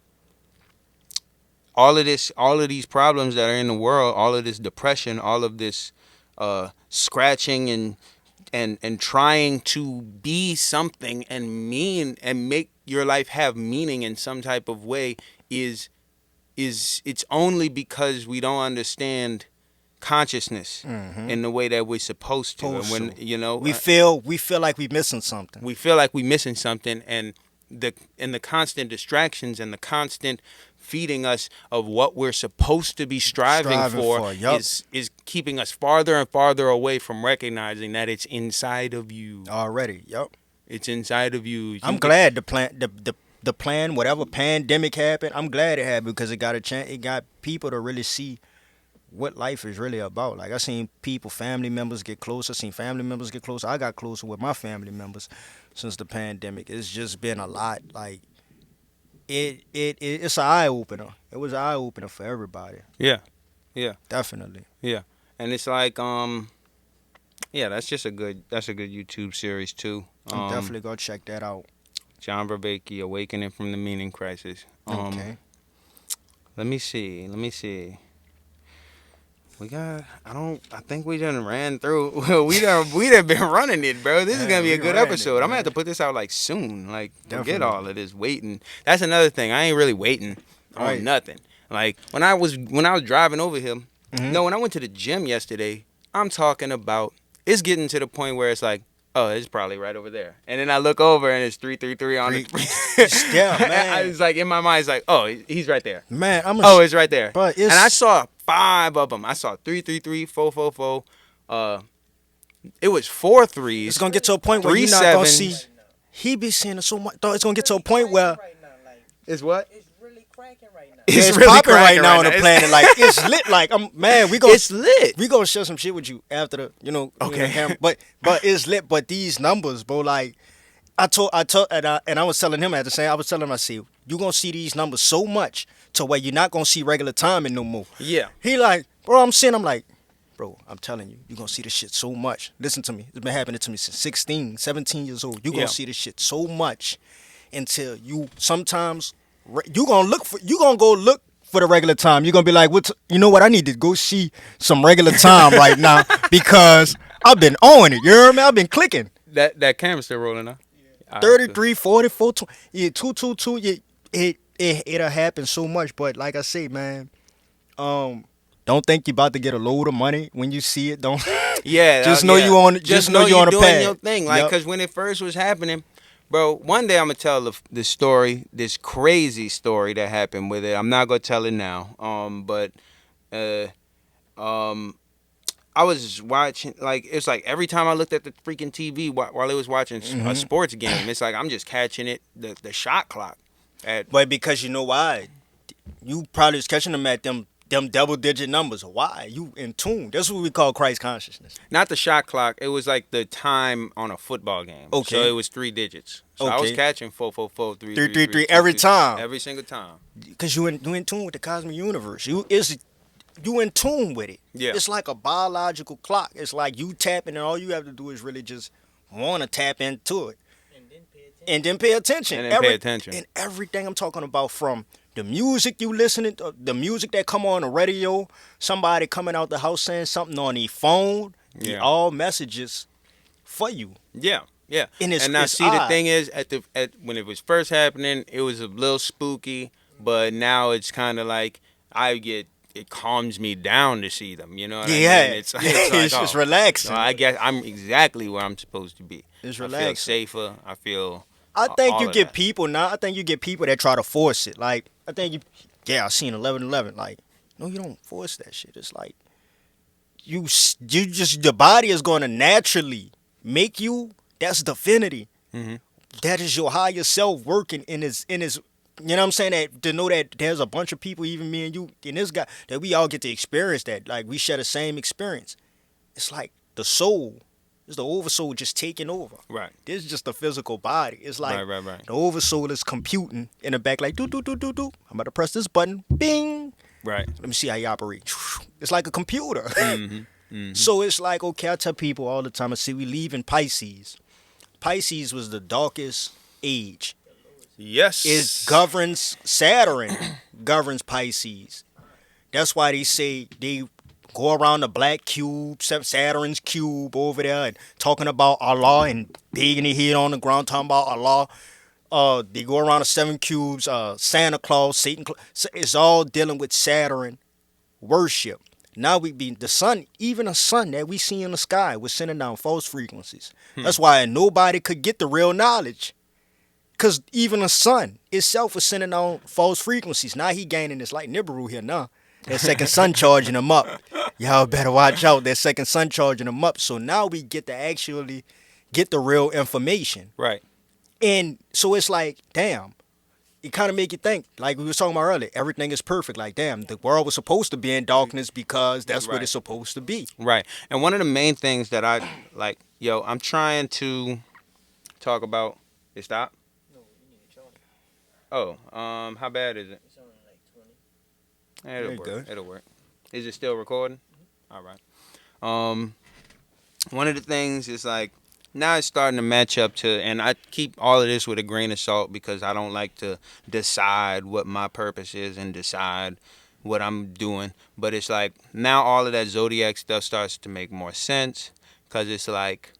all of these problems that are in the world, all of this depression, all of this scratching and trying to be something and mean and make your life have meaning in some type of way is it's only because we don't understand consciousness in the way that we're supposed to. And when we feel like we're missing something. we feel like we're missing something, and the constant distractions and the constant feeding us of what we're supposed to be striving for yup. is keeping us farther and farther away from recognizing that it's inside of you. Already. Yep. It's inside of you. I'm glad the plan, whatever pandemic happened, I'm glad it happened because it got a chance. It got people to really see what life is really about. Like I seen family members get closer. I got closer with my family members since the pandemic. It's just been a lot. Like it's an eye opener. It was an eye opener for everybody. Yeah, Definitely. yeah. And it's like that's a good YouTube series too. I'm definitely gonna check that out. John Vervaeke, Awakening from the Meaning Crisis. Okay. Let me see. I think we done ran through. we done been running it, bro. This is gonna be a good episode. I'm gonna have to put this out like soon. Like, forget all of this waiting. That's another thing. I ain't really waiting on nothing. Like when I was driving over here. No, when I went to the gym yesterday, I'm talking about it's getting to the point where it's like, oh, it's probably right over there. And then I look over and it's 333 on the Yeah, man. I was like, in my mind, it's like, oh, he's right there. Man, it's right there. But and I saw 5 of them. I saw 333, 444. It was 4 3s. It's gonna get to a point where you're not gonna see. He be seeing it so much. It's gonna get to a point where It's what? It's really cracking right now. it's really popping right cracking now right on the now. planet. Like it's lit. Like It's lit. We gonna share some shit with you after the Okay. camera. But it's lit. But these numbers, bro. Like I told and I was telling him at the same. I was telling him, I see you gonna see these numbers so much to where you're not gonna see regular timing no more. Yeah. He like, bro. I'm like, bro. I'm telling you, you gonna see this shit so much. Listen to me. It's been happening to me since 16, 17 years old. You gonna see this shit so much until you sometimes you gonna go look for the regular time. You're gonna be like, you know what? I need to go see some regular time right now because I've been on it. You heard me? I've been clicking. That camera's still rolling now. 33, 44, 222. It'll happen so much. But like I say, man, don't think you're about to get a load of money when you see it. Don't. Yeah. Just know you on. Just know you're on the doing pad. your thing. Like, because when it first was happening, bro, one day I'm gonna tell the story, this crazy story that happened with it. I'm not gonna tell it now. But I was watching, like, it's like every time I looked at the freaking TV while it was watching a sports game, it's like I'm just catching it, the shot clock. But because you know why? You probably was catching them at them them double-digit numbers. Why? You in tune. That's what we call Christ consciousness. Not the shot clock. It was like the time on a football game. Okay. So it was 3 digits. So I was Okay. catching 444 3 3, 3 3, 3 3 every time. Every single time. Because you in tune with the cosmic universe. You in tune with it. Yeah. It's like a biological clock. It's like you tapping, and all you have to do is really just want to tap into it. And then pay attention. And everything I'm talking about, from the music you listening to, the music that come on the radio, somebody coming out the house saying something on their phone, all messages for you. Yeah. Yeah. And now it's see, odd. the thing is, when it was first happening, it was a little spooky, but now it's kind of like it calms me down to see them, you know what I mean? It's like, it's just relaxing. So I guess I'm exactly where I'm supposed to be. It's I relaxing. feel safer. I feel I think all you of get that. people now. I think you get people that try to force it. Like, I think I seen 11:11. Like, no, you don't force that shit. It's like you just, the body is going to naturally make you. That's divinity. Mm-hmm. That is your higher self working in his. You know what I'm saying? That to know that there's a bunch of people, even me and you and this guy, that we all get to experience that. Like, we share the same experience. It's like the soul. It's the oversoul just taking over. Right. This is just the physical body. It's like Right. the oversoul is computing in the back, like do. I'm about to press this button. Bing. Right. Let me see how you operate. It's like a computer. Mm-hmm. Mm-hmm. So it's like, okay, I tell people all the time, I see we leave in Pisces. Pisces was the darkest age. Yes. It governs Saturn, governs Pisces. That's why they say they go around the black cube, Saturn's cube over there, and talking about Allah and banging their head on the ground, talking about Allah. They go around the 7 cubes, Santa Claus, Satan. So it's all dealing with Saturn worship. Now we be the sun, even a sun that we see in the sky was sending down false frequencies. That's why nobody could get the real knowledge. Because even the sun itself was sending down false frequencies. Now he gaining this like NIBIRU here now. That second sun charging him up. Y'all better watch out. That second sun charging him up. So now we get to actually get the real information. Right. And so it's like, damn. It kind of make you think, like we was talking about earlier, everything is perfect. Like, damn, the world was supposed to be in darkness because that's what it's supposed to be. Right. And one of the main things that I like, I'm trying to talk about. It stop? No, you need to charge it. Oh, how bad is it? It's only like 20. It'll work. Good. It'll work. Is it still recording? All right. One of the things is like, now it's starting to match up to, and I keep all of this with a grain of salt because I don't like to decide what my purpose is and decide what I'm doing. But it's like, now all of that zodiac stuff starts to make more sense, because it's like,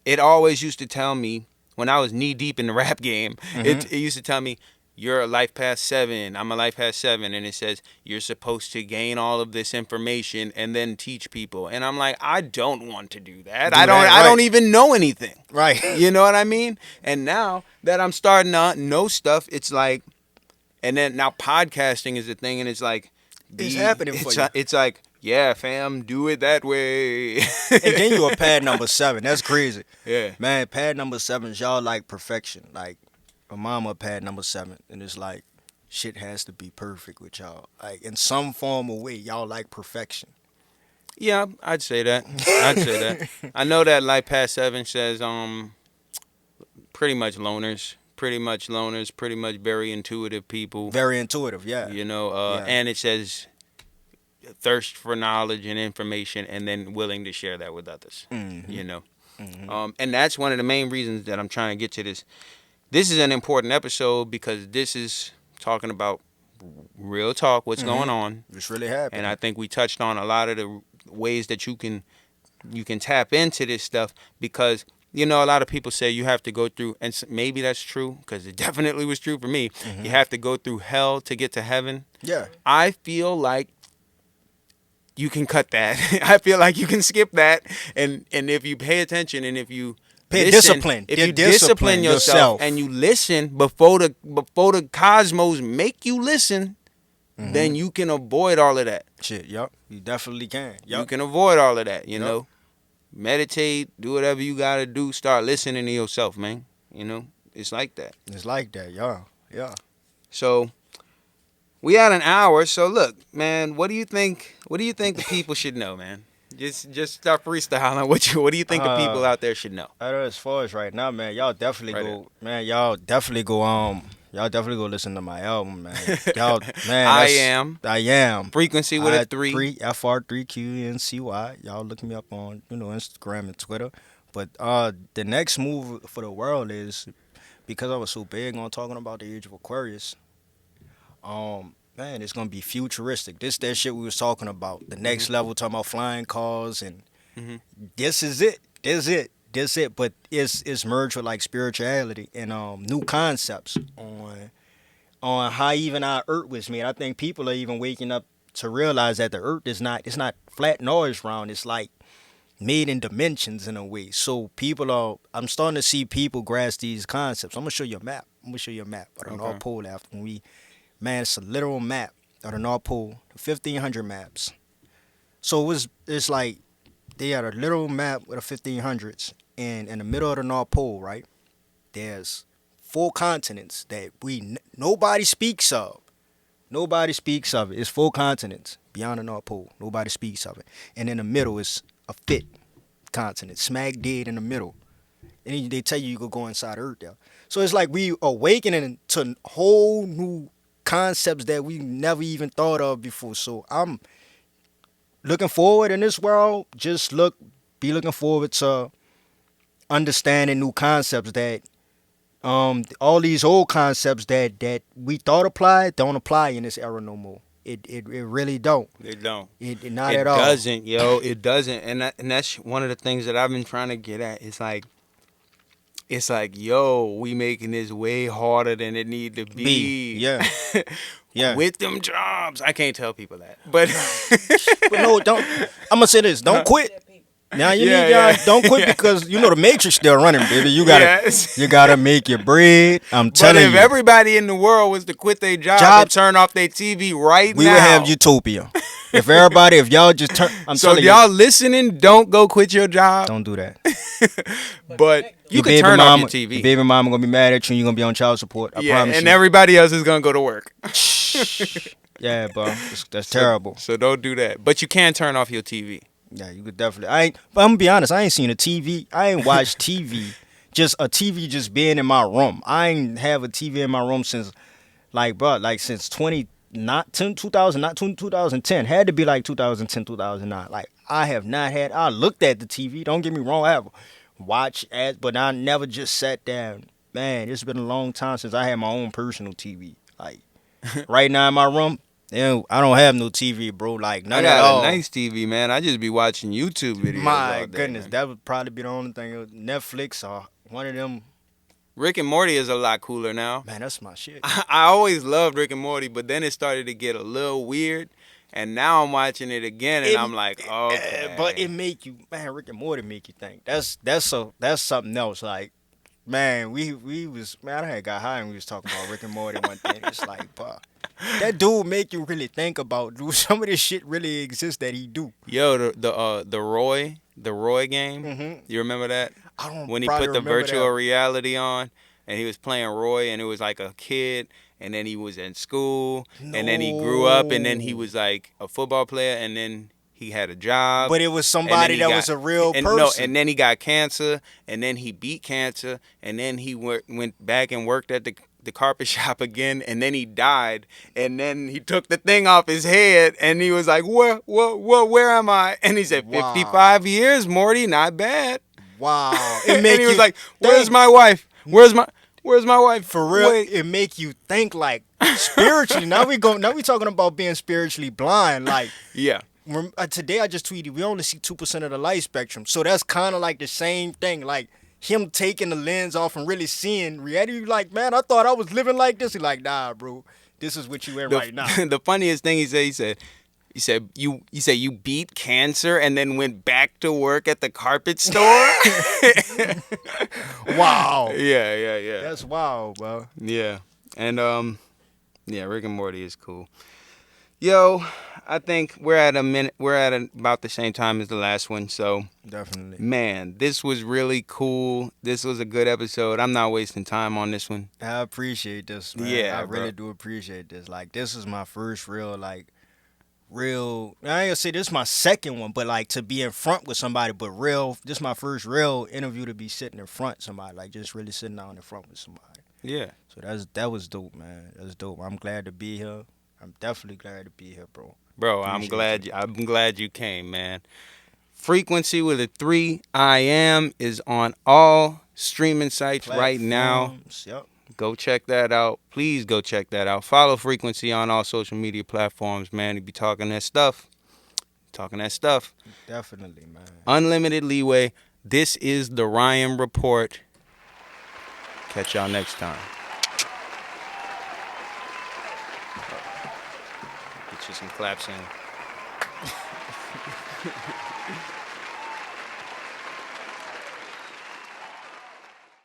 it always used to tell me when I was knee deep in the rap game, it used to tell me, you're a life past 7, I'm a life past 7, and it says you're supposed to gain all of this information and then teach people. And I'm like, I don't want to do that. I don't even know anything. Right. You know what I mean? And now that I'm starting to know stuff, it's like, and then now podcasting is a thing, and it's like, It's happening for you. It's like, yeah, fam, do it that way. And then you a pad number 7. That's crazy. Yeah. Man, pad number 7, y'all like perfection. Like, my mama pad number 7, and it's like, shit has to be perfect with y'all. Like, in some form or way, y'all like perfection. Yeah, I'd say that. I know that life past 7 says pretty much loners, pretty much very intuitive people. Very intuitive, yeah. You know, Yeah. and it says thirst for knowledge and information, and then willing to share that with others. Mhm. You know, Mhm. and that's one of the main reasons that I'm trying to get to this. This is an important episode because this is talking about real talk, what's going on. It's really happening. And I think we touched on a lot of the ways that you can tap into this stuff, because a lot of people say you have to go through, and maybe that's true, because it definitely was true for me. You have to go through hell to get to heaven. Yeah. I feel like you can cut that. I feel like you can skip that, and if you pay attention, and if you discipline. if you discipline yourself and you listen before the cosmos make you listen, then you can avoid all of that. Shit, yup. You definitely can. Yup. You can avoid all of that, you know. Meditate, do whatever you got to do, start listening to yourself, man. It's like that. It's like that, yeah. Yeah. So We at an hour, so look, man. What do you think? What do you think the people should know, man? Just start freestyling. What do you think the people out there should know? As far as right now, man, y'all definitely Right go, man. Y'all definitely go listen to my album, man. Y'all, man. I I am. Frequency with a 3. Fr3quency. Y'all look me up on Instagram and Twitter. But the next move for the world is, because I was so big on talking about the age of Aquarius. Man, it's gonna be futuristic. That shit we was talking about. The next level, talking about flying cars, and this is it. This it. But it's merged with like spirituality and new concepts on how even our Earth was made. I think people are even waking up to realize that the Earth is not, it's not flat noise round. It's like made in dimensions in a way. So I'm starting to see people grasp these concepts. I'm gonna show you a map. of the North Pole after man, it's a literal map of the North Pole, 1,500 maps. So it's like they had a literal map with the 1,500s, and in the middle of the North Pole, right, there's 4 continents that nobody speaks of. Nobody speaks of it. It's 4 continents beyond the North Pole. Nobody speaks of it. And in the middle is a 5th continent, smack dead in the middle. And they tell you could go inside Earth there. So it's like we awakening to whole new concepts that we never even thought of before. So I'm looking forward in this world. Be looking forward to understanding new concepts that all these old concepts that we thought applied don't apply in this era no more. It really don't. It don't. It not at all. It doesn't, yo. It doesn't. And that's one of the things that I've been trying to get at. It's like, yo, we making this way harder than it need to be. Yeah. Yeah. With them jobs. I can't tell people that. But But no, don't. I'm gonna say this. Don't quit. Now you need y'all don't quit because the Matrix still running, baby. You gotta make your bread. I'm telling you. But if everybody in the world was to quit their job and turn off their TV now, we would have utopia. If y'all just turn, so if y'all listening, don't go quit your job. Don't do that. But you can turn off your TV. Your baby mama gonna be mad at you. And you're gonna be on child support. I promise and you. everybody else is gonna go to work. Yeah, bro, that's terrible. So don't do that. But you can turn off your TV. Yeah, you could definitely. But I'm gonna be honest. I ain't seen a TV. I ain't watched TV. Just a TV just being in my room. I ain't have a TV in my room since, since 2010. Had to be like 2010, 2009. Like I have not had. I looked at the TV. Don't get me wrong. I have watched ads, but I never just sat down. Man, it's been a long time since I had my own personal TV. Like right now in my room. Yeah, I don't have no TV, bro. Like none at all. I got a nice TV, man. I just be watching YouTube videos. My all day, goodness, man. that would probably be the only thing. Netflix or one of them. Rick and Morty is a lot cooler now. Man, that's my shit. I always loved Rick and Morty, but then it started to get a little weird, and now I'm watching it again, and I'm like, okay. But it make you, man. Rick and Morty make you think. That's something else. Like, man, we was, man. I had got high and we was talking about Rick and Morty one day. It's like, bah. That dude make you really think about, dude, some of this shit really exists that he do. Yo, the Roy game. Mm-hmm. You remember that? I don't. When he put the virtual reality on, and he was playing Roy, and it was like a kid, and then he was in school, and then he grew up, and then he was like a football player, and then he had a job. But it was somebody that was a real person. No, and then he got cancer, and then he beat cancer, and then he went back and worked at the carpet shop again, and then he died, and then he took the thing off his head, and he was like, where am I? And he said, 55 years, Morty, not bad. Wow. And he was like, where's my wife? Where's my wife? For real, it make you think like spiritually. Now we talking about being spiritually blind. Like, yeah. Today I just tweeted, we only see 2% of the light spectrum. So that's kind of like the same thing. Like, him taking the lens off and really seeing reality. Like, man, I thought I was living like this. He's like, nah, bro, this is what you in right now. The funniest thing he said you beat cancer and then went back to work at the carpet store. Wow. Yeah. That's wild, bro. Yeah, and Rick and Morty is cool. Yo, I think we're at a minute. We're at about the same time as the last one. So, Definitely. man, this was really cool. This was a good episode. I'm not wasting time on this one. I appreciate this, man. Yeah, I really bro. do appreciate this. Like, this is my first real, like, real. I ain't gonna say this is my second one, but like to be in front with somebody, but real. This is my first real interview to be sitting in front of somebody, like just really sitting down in front with somebody. Yeah. So that was dope, man. That's dope. I'm glad to be here. I'm definitely glad to be here, bro. Bro, Appreciate I'm glad you came, man. Frequency with a 3 I am is on all streaming sites right now. Platforms, yep. Go check that out. Please go check that out. Follow Frequency on all social media platforms, man. He be talking that stuff. Definitely, man. Unlimited Leeway. This is the Ryan Report. Catch y'all next time. Get you some claps in.